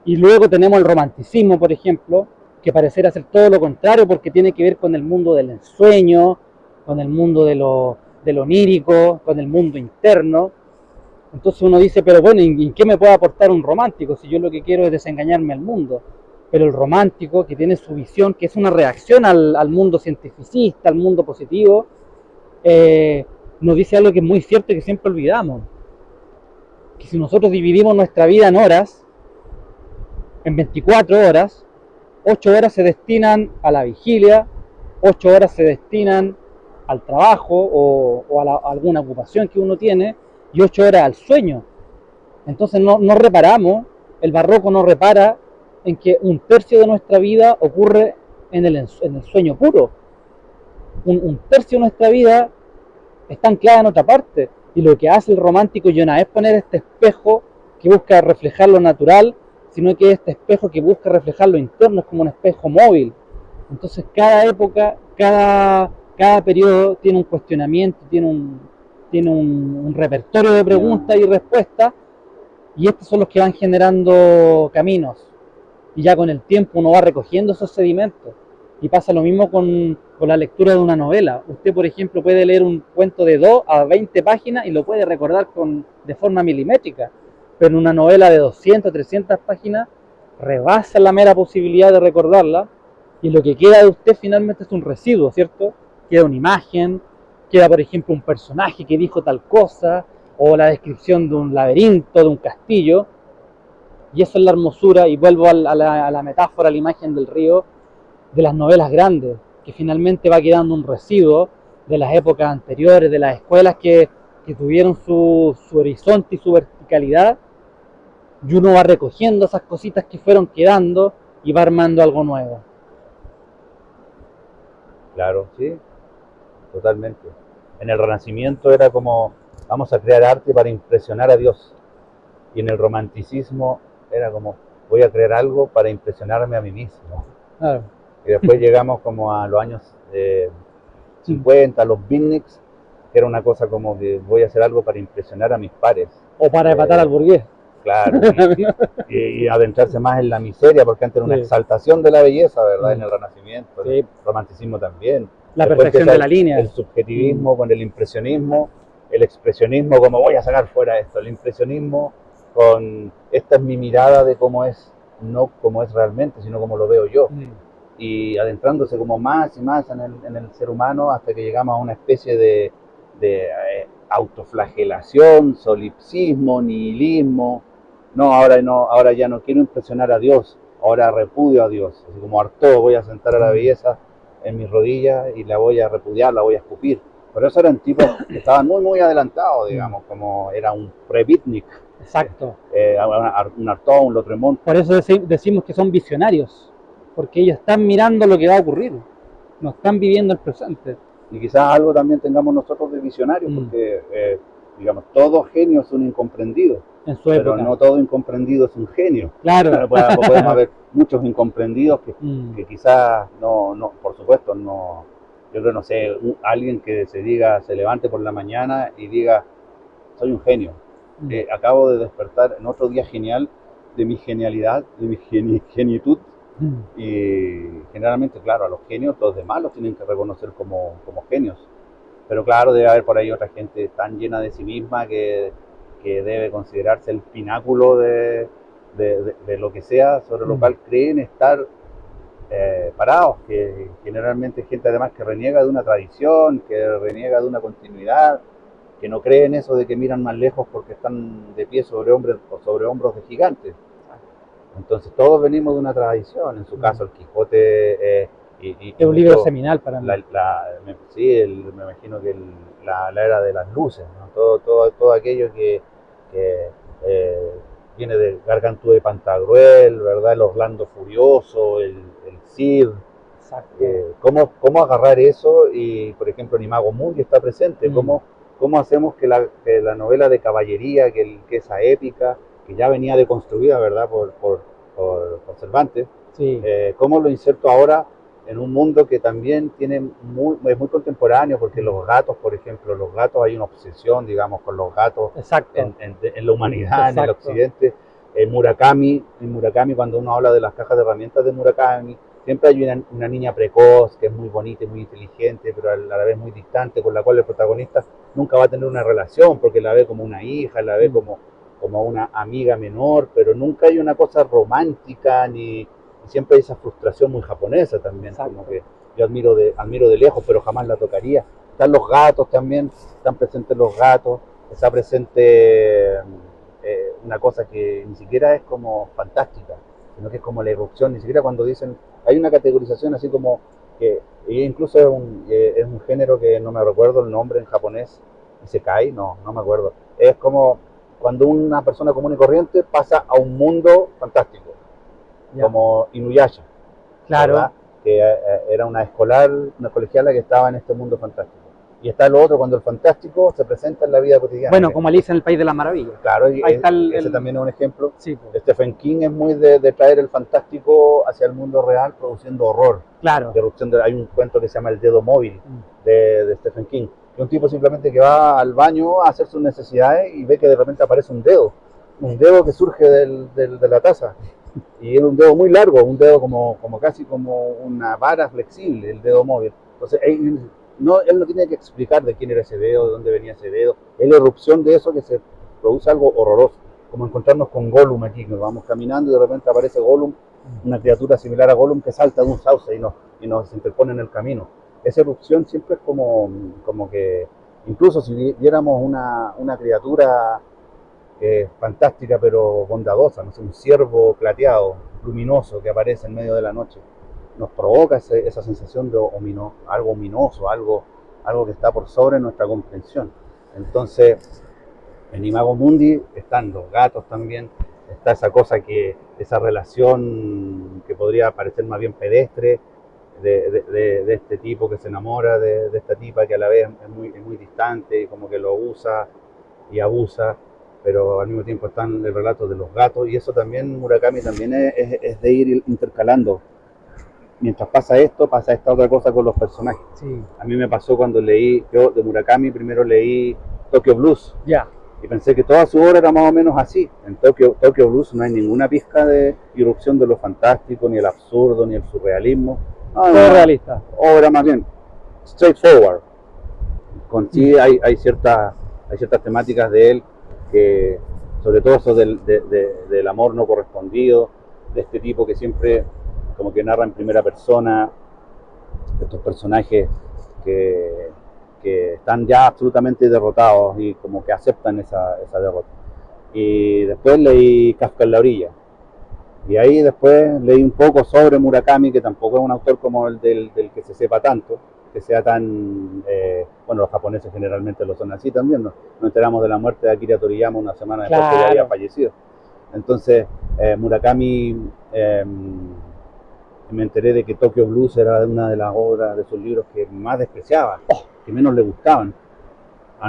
Speaker 3: Y luego tenemos el romanticismo, por ejemplo, que pareciera ser todo lo contrario, porque tiene que ver con el mundo del ensueño, con el mundo de lo onírico, con el mundo interno. Entonces uno dice, pero bueno, ¿en qué me puede aportar un romántico si yo lo que quiero es desengañarme al mundo? Pero el romántico, que tiene su visión, que es una reacción al mundo cientificista, al mundo positivo, nos dice algo que es muy cierto y que siempre olvidamos. Que si nosotros dividimos nuestra vida en horas, en 24 horas, 8 horas se destinan a la vigilia, 8 horas se destinan al trabajo o a alguna ocupación que uno tiene, y 8 horas al sueño. Entonces no reparamos, el barroco no repara en que un tercio de nuestra vida ocurre en el sueño puro. Un tercio de nuestra vida está anclada en otra parte. Y lo que hace el romántico ya no es poner este espejo que busca reflejar lo natural, sino que este espejo que busca reflejar lo interno, es como un espejo móvil. Entonces cada época, cada periodo tiene un cuestionamiento, tiene un repertorio de preguntas y respuestas, y estos son los que van generando caminos. Y ya con el tiempo uno va recogiendo esos sedimentos. Y pasa lo mismo con la lectura de una novela. Usted, por ejemplo, puede leer un cuento de 2 a 20 páginas y lo puede recordar de forma milimétrica. Pero en una novela de 200, 300 páginas rebasa la mera posibilidad de recordarla, Y lo que queda de usted finalmente es un residuo, ¿cierto? Queda una imagen, queda por ejemplo un personaje que dijo tal cosa, o la descripción de un laberinto, de un castillo, y eso es la hermosura, y vuelvo a la metáfora, a la imagen del río, de las novelas grandes, que finalmente va quedando un residuo de las épocas anteriores, de las escuelas que tuvieron su horizonte y su verticalidad, y uno va recogiendo esas cositas que fueron quedando y va armando algo nuevo.
Speaker 2: Claro, sí, totalmente. En el Renacimiento era como, vamos a crear arte para impresionar a Dios. Y en el romanticismo era como, voy a crear algo para impresionarme a mí mismo.
Speaker 3: Claro.
Speaker 2: Y después llegamos como a los años 50, los beatniks, que era una cosa como que voy a hacer algo para impresionar a mis pares.
Speaker 3: O para empatar al burgués.
Speaker 2: Claro, y adentrarse más en la miseria, porque antes era una
Speaker 3: Sí.
Speaker 2: exaltación de la belleza, ¿verdad? En el Renacimiento,
Speaker 3: Sí.
Speaker 2: el romanticismo también.
Speaker 3: La
Speaker 2: Después
Speaker 3: perfección
Speaker 2: empieza
Speaker 3: de la línea.
Speaker 2: el subjetivismo con el impresionismo, el expresionismo como voy a sacar fuera esto, el impresionismo con esta es mi mirada de cómo es, no como es realmente, sino como lo veo yo. Y adentrándose como más y más en el ser humano hasta que llegamos a una especie de autoflagelación, solipsismo, nihilismo. No, ahora ya no quiero impresionar a Dios, ahora repudio a Dios. Así como harto, voy a sentar a la belleza en mis rodillas y la voy a repudiar, la voy a escupir. Pero esos eran tipos que estaban muy adelantados, digamos, como era un pre-beatnik.
Speaker 3: Exacto.
Speaker 2: Un Artaud, un Lautréamont.
Speaker 3: Por eso decimos que son visionarios, porque ellos están mirando lo que va a ocurrir, no están viviendo el presente.
Speaker 2: Y quizás algo también tengamos nosotros de visionarios, porque, digamos, todo genio es un incomprendido.
Speaker 3: En su
Speaker 2: Pero
Speaker 3: época.
Speaker 2: no todo incomprendido es un genio.
Speaker 3: Claro.
Speaker 2: Podemos haber muchos incomprendidos que quizás no, por supuesto, no. Yo creo, no sé, alguien que se levante por la mañana y diga, soy un genio. Acabo de despertar en otro día genial de mi genialidad, de mi genitud. Y generalmente, claro, a los genios, los demás los tienen que reconocer como genios. Pero claro, debe haber por ahí otra gente tan llena de sí misma que debe considerarse el pináculo de lo que sea, sobre lo cual creen estar parados, que generalmente es gente además que reniega de una tradición, que reniega de una continuidad, que no cree en eso de que miran más lejos porque están de pie sobre hombros de gigantes. Entonces todos venimos de una tradición, en su caso el Quijote
Speaker 3: es un libro seminal para mí.
Speaker 2: Sí, me imagino que la era de las luces, ¿no? Todo aquello que viene de Gargantúa de Pantagruel, ¿verdad? El Orlando Furioso, el Cid. ¿Cómo agarrar eso? Y por ejemplo, ni Mago Mundi está presente. ¿Cómo hacemos que la novela de caballería, que esa épica, que ya venía deconstruida, ¿verdad? Por Cervantes,
Speaker 3: sí.
Speaker 2: ¿Cómo lo inserto ahora en un mundo que también es muy contemporáneo? Porque los gatos, por ejemplo, hay una obsesión, digamos, con los gatos en la humanidad, en el occidente. Murakami, cuando uno habla de las cajas de herramientas de Murakami, siempre hay una niña precoz que es muy bonita y muy inteligente, pero a la vez muy distante, con la cual el protagonista nunca va a tener una relación porque la ve como una hija, la ve como una amiga menor, pero nunca hay una cosa romántica, y siempre hay esa frustración muy japonesa también, como que yo admiro de lejos, pero jamás la tocaría. Están los gatos también, están presentes los gatos, está presente una cosa que ni siquiera es como fantástica, sino que es como la irrupción, ni siquiera cuando dicen, hay una categorización así como que incluso es un género que no me recuerdo el nombre en japonés, Isekai, no me acuerdo, es como cuando una persona común y corriente pasa a un mundo fantástico, como Inuyasha,
Speaker 3: claro,
Speaker 2: ¿verdad? Que era una colegiala que estaba en este mundo fantástico. Y está lo otro, cuando el fantástico se presenta en la vida cotidiana.
Speaker 3: Bueno, como Alicia en el País de las Maravillas.
Speaker 2: Claro, ese también es un ejemplo.
Speaker 3: Sí,
Speaker 2: Stephen King es muy de traer el fantástico hacia el mundo real, produciendo horror.
Speaker 3: Claro.
Speaker 2: Hay un cuento que se llama El dedo móvil, de Stephen King. Que un tipo simplemente que va al baño a hacer sus necesidades y ve que de repente aparece un dedo que surge de la taza. Y es un dedo muy largo, un dedo como casi como una vara flexible, el dedo móvil. Entonces, él no tiene que explicar de quién era ese dedo, de dónde venía ese dedo. Es la erupción de eso que se produce algo horroroso. Como encontrarnos con Gollum aquí, que vamos caminando y de repente aparece Gollum una criatura similar a Gollum que salta de un sauce y nos interpone en el camino. Esa erupción siempre es como que, incluso si viéramos una criatura fantástica pero bondadosa, no sé, un ciervo plateado, luminoso que aparece en medio de la noche, nos provoca esa sensación de algo ominoso, algo que está por sobre nuestra comprensión. Entonces, en Imago Mundi están los gatos también, está esa relación que podría parecer más bien pedestre, de este tipo que se enamora de esta tipa que a la vez es muy distante y como que lo usa y abusa, pero al mismo tiempo están el relato de los gatos, y eso también Murakami también es de ir intercalando. Mientras pasa esto, pasa esta otra cosa con los personajes.
Speaker 3: Sí.
Speaker 2: A mí me pasó cuando yo de Murakami primero leí Tokyo Blues.
Speaker 3: Ya.
Speaker 2: Y pensé que toda su obra era más o menos así. En Tokyo Blues no hay ninguna pizca de irrupción de lo fantástico, ni el absurdo, ni el surrealismo.
Speaker 3: Todo realista.
Speaker 2: Obra más bien straightforward. Con sí hay ciertas temáticas de él, que sobre todo eso del amor no correspondido, de este tipo que siempre como que narra en primera persona, estos personajes que están ya absolutamente derrotados y como que aceptan esa derrota. Y después leí Kafka en la orilla. Y ahí después leí un poco sobre Murakami, que tampoco es un autor como el del que se sepa tanto, que sea tan... bueno, los japoneses generalmente lo son así también, ¿no? Nos enteramos de la muerte de Akira Toriyama una semana después que ya había fallecido. Entonces, Murakami... me enteré de que Tokyo Blues era una de las obras de sus libros que más despreciaba, que menos le gustaban,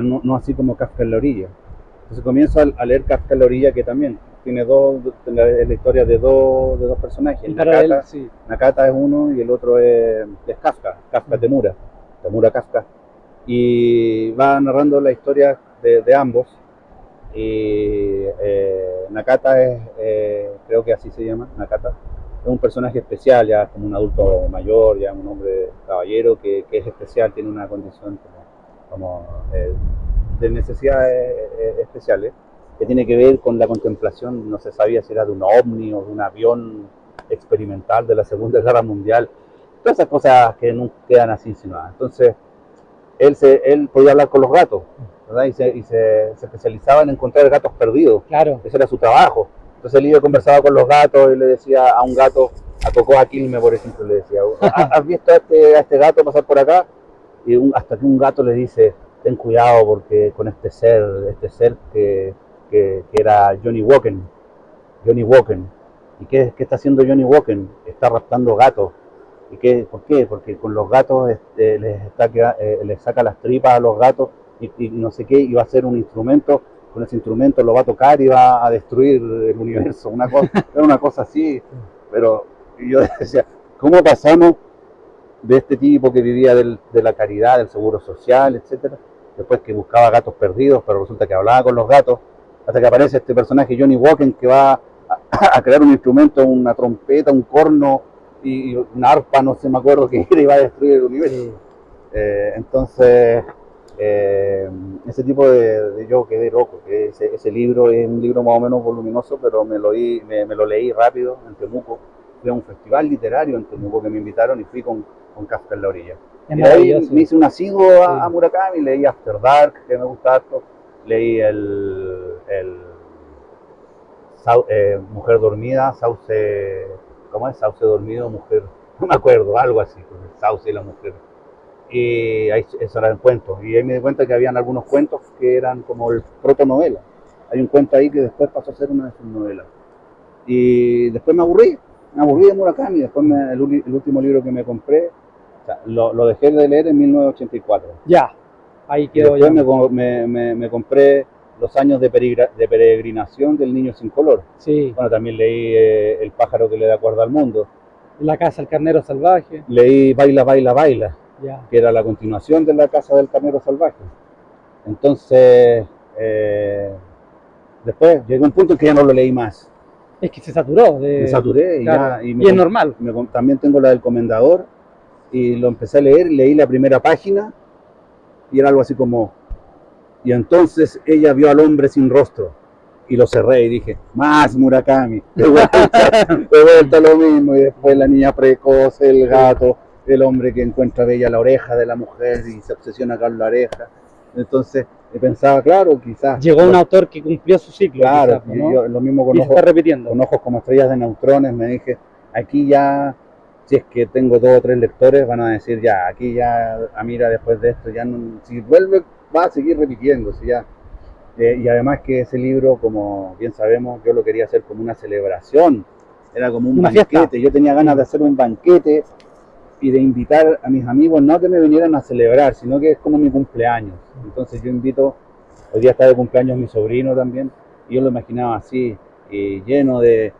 Speaker 2: no así como Kafka en la orilla. Entonces comienzo a leer Kafka en la orilla, que también tiene es la historia de dos personajes. Nakata es uno y el otro es Kafka Temura Kafka. Y va narrando la historia de ambos. Y Nakata creo que así se llama, Nakata. Es un personaje especial, ya como un adulto mayor, ya un hombre caballero que es especial, tiene una condición de necesidades especiales, que tiene que ver con la contemplación. No se sabía si era de un ovni o de un avión experimental de la Segunda Guerra Mundial, todas esas cosas que no quedan así insinuadas. Entonces, él podía hablar con los gatos, ¿verdad? Y se especializaba en encontrar gatos perdidos.
Speaker 3: Claro.
Speaker 2: Ese era su trabajo. Entonces él iba, conversaba con los gatos y le decía a un gato, a Cocoa Quilme, por ejemplo, le decía, ¿has visto a este gato pasar por acá? Y hasta que un gato le dice, ten cuidado porque con este ser que era Johnny Walken. ¿Y qué está haciendo Johnny Walken? Está raptando gatos. ¿Y por qué? Porque con los gatos les saca las tripas a los gatos y no sé qué, y va a hacer un instrumento. Con ese instrumento lo va a tocar y va a destruir el universo. Era una cosa así. Pero yo decía, ¿cómo pasamos de este tipo que vivía de la caridad, del seguro social, etcétera, después que buscaba gatos perdidos, pero resulta que hablaba con los gatos, hasta que aparece este personaje Johnny Walken, que va a crear un instrumento, una trompeta, un corno y una arpa, no sé, me acuerdo que era, y va a destruir el universo? Entonces, ese tipo yo quedé loco. Ese libro es un libro más o menos voluminoso, pero me lo leí rápido en Temuco. Fui a un festival literario en Temuco que me invitaron y fui con Kafka en la orilla. Y ahí me hice un asiduo a Murakami, leí After Dark, que me gusta harto, leí Mujer Dormida, Sauce, ¿cómo es? Sauce Dormido, Mujer, no me acuerdo, algo así, Sauce y la Mujer. Y ahí, eso era el cuento, y ahí me di cuenta que habían algunos cuentos que eran como el protonovela. Hay un cuento ahí que después pasó a ser una de sus novelas. Y después me aburrí de Murakami. Después el último libro que me compré, o sea, lo dejé de leer en 1984.
Speaker 3: Ya, ahí quedó.
Speaker 2: Después me compré Los años de peregrinación del niño sin color.
Speaker 3: Sí.
Speaker 2: Bueno, también leí El pájaro que le da cuerda al mundo.
Speaker 3: La casa del carnero salvaje.
Speaker 2: Leí Baila, baila, baila,
Speaker 3: ya,
Speaker 2: que era la continuación de La casa del carnero salvaje. Entonces, después llegó un punto en que ya no lo leí más.
Speaker 3: Es que se saturó.
Speaker 2: Me saturé,
Speaker 3: claro, y es normal.
Speaker 2: También tengo la del Comendador y lo empecé a leer, leí la primera página y era algo así como: y entonces ella vio al hombre sin rostro y lo cerré y dije, más Murakami, de vuelta lo mismo, y después la niña precoz, el gato, el hombre que encuentra bella la oreja de la mujer y se obsesiona con la oreja. Entonces pensaba, claro, quizás...
Speaker 3: Llegó un autor que cumplió su ciclo,
Speaker 2: Claro,
Speaker 3: quizás, ¿no?
Speaker 2: yo lo mismo
Speaker 3: Y se está repitiendo.
Speaker 2: con ojos como estrellas de neutrones, me dije, aquí ya, si es que tengo 2 o 3 lectores, van a decir, ya, aquí ya, mira, después de esto, ya no, si vuelve, va a seguir repitiendo, si ya. Y además que ese libro, como bien sabemos, yo lo quería hacer como una celebración, era como un
Speaker 3: Una
Speaker 2: banquete,
Speaker 3: fiesta.
Speaker 2: yo tenía ganas de hacer un banquete y de invitar a mis amigos, no que me vinieran a celebrar, sino que es como mi cumpleaños. Entonces yo invito, hoy día está de cumpleaños mi sobrino también, y yo lo imaginaba así, lleno de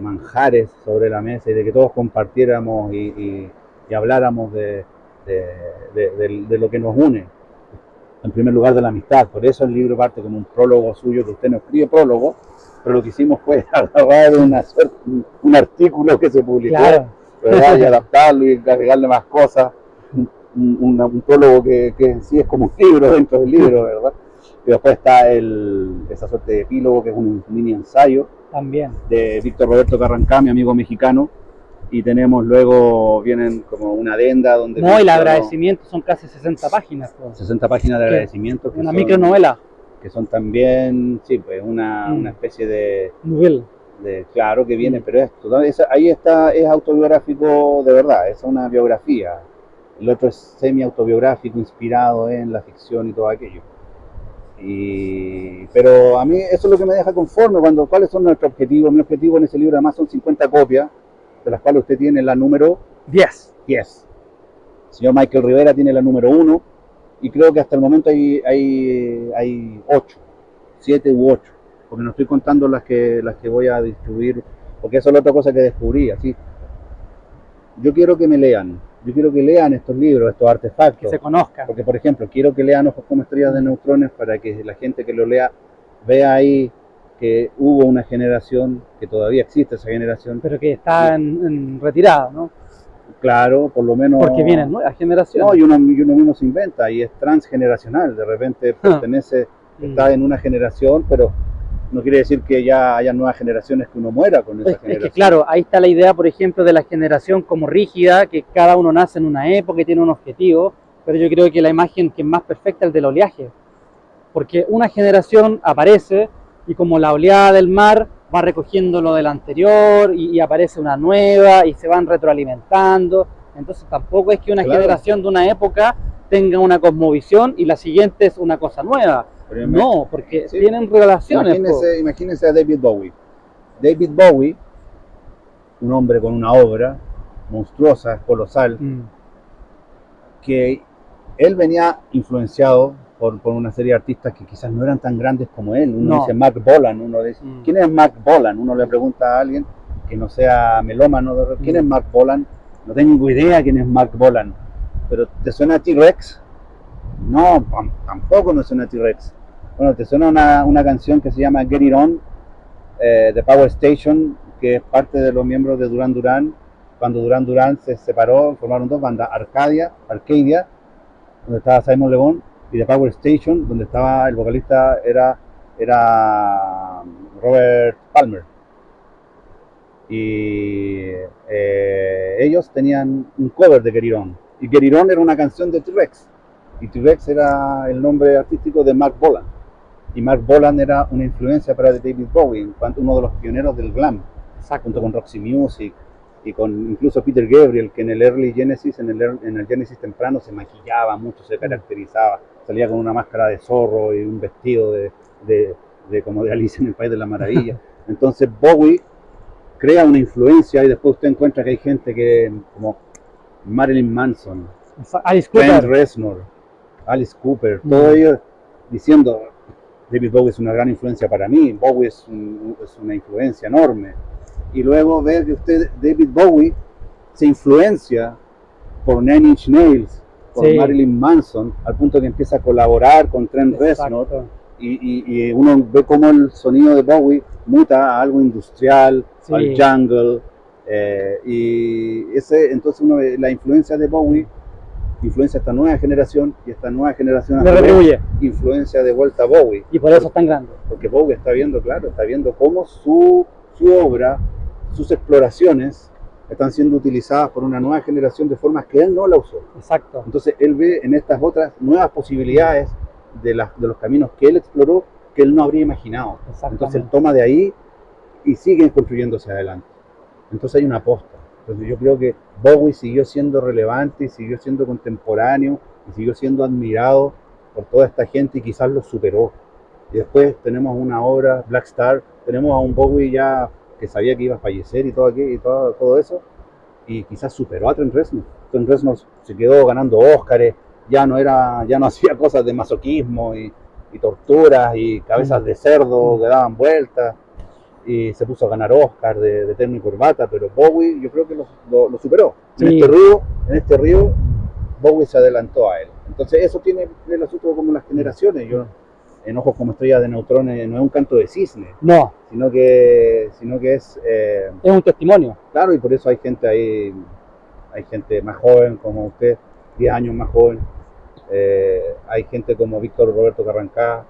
Speaker 2: manjares sobre la mesa y de que todos compartiéramos y habláramos de lo que nos une. En primer lugar, de la amistad. Por eso el libro parte como un prólogo suyo, que usted no escribe prólogo, pero lo que hicimos fue agarrar un artículo que se publicó,
Speaker 3: Claro.
Speaker 2: ¿verdad? Y adaptarlo y agregarle más cosas. Un prólogo que en sí es como un libro dentro del libro, ¿verdad? Y después está esa suerte de epílogo, que es un mini ensayo
Speaker 3: También.
Speaker 2: de Víctor Roberto Carrancá, mi amigo mexicano. Y tenemos luego, vienen como una adenda donde...
Speaker 3: No, y el agradecimiento son casi 60 páginas. Pues.
Speaker 2: 60 páginas de
Speaker 3: ¿Qué?
Speaker 2: agradecimiento.
Speaker 3: Una micronovela.
Speaker 2: Que son también, sí, pues una especie de...
Speaker 3: Novel.
Speaker 2: Claro, que viene, pero esto, ¿no? Ahí está, es autobiográfico de verdad, es una biografía. El otro es semi-autobiográfico, inspirado en la ficción y todo aquello. Pero a mí eso es lo que me deja conforme. ¿Cuáles son nuestros objetivos? Mi objetivo en ese libro además son 50 copias, de las cuales usted tiene la número
Speaker 3: 10.
Speaker 2: El señor Michael Rivera tiene la número 1, y creo que hasta el momento hay 8, 7 u 8, porque no estoy contando las que voy a distribuir, porque eso es la otra cosa que descubrí. Así, yo quiero que me lean, yo quiero que lean estos libros, estos artefactos,
Speaker 3: que se conozcan.
Speaker 2: Porque, por ejemplo, quiero que lean Ojos como estrellas de neutrones, para que la gente que lo lea vea ahí que hubo una generación, que todavía existe esa generación,
Speaker 3: pero que está en retirada, ¿no?
Speaker 2: Claro, por lo menos...
Speaker 3: Porque vienen nuevas generaciones.
Speaker 2: No, y uno mismo se inventa, y es transgeneracional. De repente pertenece, está en una generación, pero no quiere decir que ya haya nuevas generaciones que uno muera con esa generación.
Speaker 3: Es que claro, ahí está la idea, por ejemplo, de la generación como rígida, que cada uno nace en una época y tiene un objetivo, pero yo creo que la imagen que es más perfecta es el del oleaje. Porque una generación aparece y como la oleada del mar va recogiendo lo del anterior y aparece una nueva y se van retroalimentando. Entonces tampoco es que una generación de una época tenga una cosmovisión y la siguiente es una cosa nueva. No, porque tienen relaciones.
Speaker 2: Imagínense a David Bowie. David Bowie, un hombre con una obra monstruosa, colosal, que él venía influenciado por una serie de artistas que quizás no eran tan grandes como él. Uno dice Mark Bolan, uno dice, ¿quién es Mark Bolan? Uno le pregunta a alguien que no sea melómano, ¿quién es Mark Bolan? No tengo idea quién es Mark Bolan. ¿Pero te suena T-Rex? No, tampoco me suena T-Rex. Bueno, te suena una canción que se llama Get It On, de Power Station, que es parte de los miembros de Duran Duran. Cuando Duran Duran se separó, formaron 2 bandas, Arcadia, donde estaba Simon Le Bon, y de Power Station, donde estaba el vocalista era Robert Palmer. Y ellos tenían un cover de Get It On, y Get It On era una canción de T-Rex, y T-Rex era el nombre artístico de Mark Bolan, y Mark Bolan era una influencia para David Bowie, uno de los pioneros del glam. Exacto. Junto con Roxy Music y con incluso Peter Gabriel, que en el Early Genesis, en el Genesis temprano, se maquillaba mucho, se caracterizaba, salía con una máscara de zorro y un vestido de como de Alicia en el País de la Maravilla. Entonces Bowie crea una influencia, y después usted encuentra que hay gente que como Marilyn Manson, Trent Reznor, Alice Cooper, todos ellos diciendo, David Bowie es una gran influencia para mí, Bowie es una influencia enorme. Y luego ver que David Bowie se influencia por Nine Inch Nails, por Marilyn Manson, al punto que empieza a colaborar con Trent Reznor, y uno ve cómo el sonido de Bowie muta a algo industrial, al jungle, y entonces uno ve la influencia de Bowie influencia a esta nueva generación y esta nueva generación
Speaker 3: Le retribuye.
Speaker 2: influencia de vuelta a Bowie.
Speaker 3: Y por eso es tan grande.
Speaker 2: Porque Bowie está viendo, claro, está viendo cómo su obra, sus exploraciones están siendo utilizadas por una nueva generación de formas que él no la usó.
Speaker 3: Exacto.
Speaker 2: Entonces él ve en estas otras nuevas posibilidades de los caminos que él exploró que él no habría imaginado. Entonces él toma de ahí y sigue construyéndose adelante. Entonces hay una aposta. Entonces yo creo que Bowie siguió siendo relevante y siguió siendo contemporáneo y siguió siendo admirado por toda esta gente y quizás lo superó. Y después tenemos una obra, Black Star, tenemos a un Bowie ya que sabía que iba a fallecer y todo eso, y quizás superó a Trent Reznor. Trent Reznor se quedó ganando Óscares, ya no hacía cosas de masoquismo y torturas y cabezas de cerdo que daban vueltas, y se puso a ganar Óscar de terno y corbata, pero Bowie yo creo que lo superó. Sí. En este río Bowie se adelantó a él. Entonces eso tiene el asunto como las generaciones. Yo en Ojos como estrellas de neutrones no es un canto de cisne,
Speaker 3: no,
Speaker 2: sino que es
Speaker 3: un testimonio.
Speaker 2: Claro, y por eso hay gente ahí, hay gente más joven como usted, 10 años más joven, hay gente como Víctor Roberto Carrancá,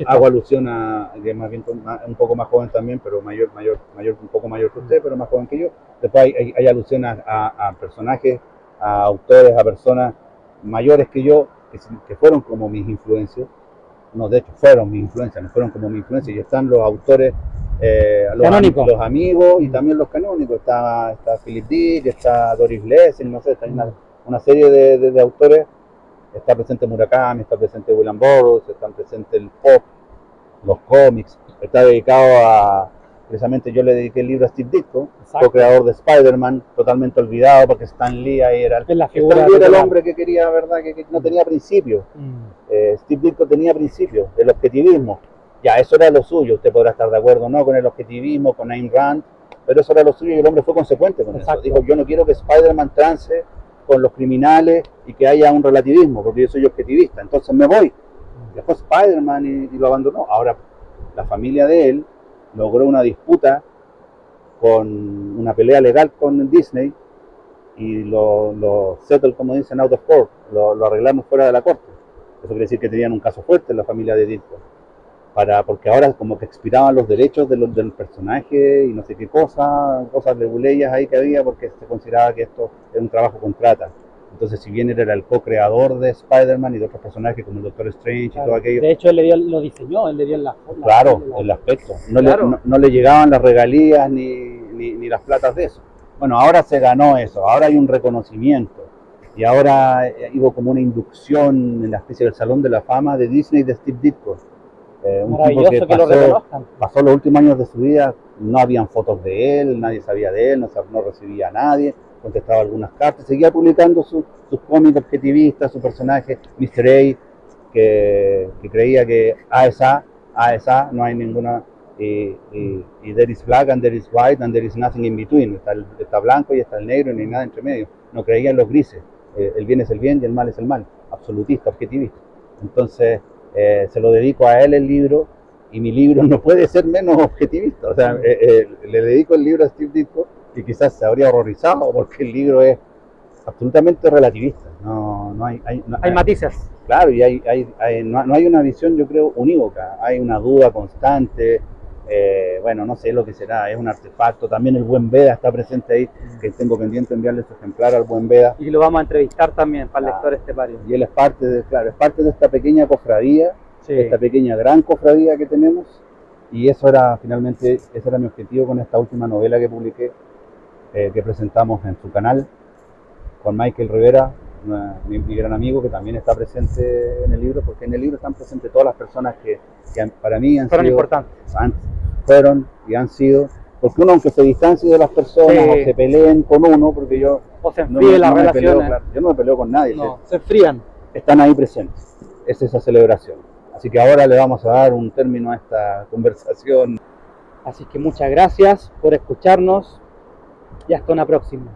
Speaker 2: hago alusión a que más bien un poco más joven también, pero un poco mayor que usted, pero más joven que yo. Después hay alusión a personajes, a autores, a personas mayores que yo, que fueron como mis influencias. No, de hecho fueron mis influencias, no fueron como mis influencias, y están los autores, los amigos y también los canónicos. Está Philip Dick, está Doris Lessing, no sé, está una serie de autores. Está presente Murakami, está presente William Burroughs, está presente el pop, los cómics. Está dedicado precisamente yo le dediqué el libro a Steve Ditko, co-creador de Spider-Man, totalmente olvidado porque Stan Lee ahí era el hombre que quería, ¿verdad? Que no tenía principios. Steve Ditko tenía principios, el objetivismo. Ya, eso era lo suyo. Usted podrá estar de acuerdo o no con el objetivismo, con Ayn Rand, pero eso era lo suyo y el hombre fue consecuente con eso. Dijo, yo no quiero que Spider-Man trance con los criminales y que haya un relativismo, porque yo soy objetivista, entonces me voy. Dejó Spider-Man y lo abandonó. Ahora, la familia de él logró una disputa con una pelea legal con Disney y lo settle, como dicen, out of court, lo arreglaron fuera de la corte. Eso quiere decir que tenían un caso fuerte en la familia de Ditko, porque ahora como que expiraban los derechos del personaje y no sé qué cosas de buleyas ahí que había, porque se consideraba que esto era un trabajo contrata. Entonces, si bien él era el co-creador de Spider-Man y de otros personajes como el Doctor Strange y todo aquello.
Speaker 3: De hecho, él lo diseñó, él le dio la forma.
Speaker 2: Claro, el aspecto. No le llegaban las regalías ni las platas de eso. Bueno, ahora se ganó eso, ahora hay un reconocimiento. Y ahora hubo como una inducción en la especie del Salón de la Fama de Disney de Steve Ditko. Un tipo que pasó los últimos años de su vida, no habían fotos de él, nadie sabía de él, no recibía a nadie, contestaba algunas cartas, seguía publicando sus cómics objetivistas, su personaje, Mr. A, que creía que A es A, no hay ninguna, y there is black and there is white and there is nothing in between, está blanco y está el negro y no hay nada entre medio, no creía en los grises, el bien es el bien y el mal es el mal, absolutista, objetivista. Entonces, se lo dedico a él el libro, y mi libro no puede ser menos objetivista. O sea, le dedico el libro a Steve Ditko, que quizás se habría horrorizado porque el libro es absolutamente relativista. No hay
Speaker 3: matices.
Speaker 2: Claro, y no hay una visión, yo creo, unívoca. Hay una duda constante. Bueno, no sé lo que será, es un artefacto. También el Buen Veda está presente ahí, que tengo pendiente enviarle su ejemplar al Buen Veda.
Speaker 3: Y lo vamos a entrevistar también para el lector estepario.
Speaker 2: Y él es parte de esta pequeña cofradía, esta pequeña gran cofradía que tenemos, y ese era mi objetivo con esta última novela que publiqué, que presentamos en su canal, con Michael Rivera, mi gran amigo, que también está presente en el libro, porque en el libro están presentes todas las personas que para mí
Speaker 3: fueron importantes.
Speaker 2: Fueron y han sido, porque uno, aunque se distancie de las personas o se peleen con uno, porque yo
Speaker 3: o se enfríen las relaciones,
Speaker 2: yo no me peleo con nadie,
Speaker 3: se enfrían,
Speaker 2: están ahí presentes, es esa celebración. Así que ahora le vamos a dar un término a esta conversación.
Speaker 3: Así que muchas gracias por escucharnos y hasta una próxima.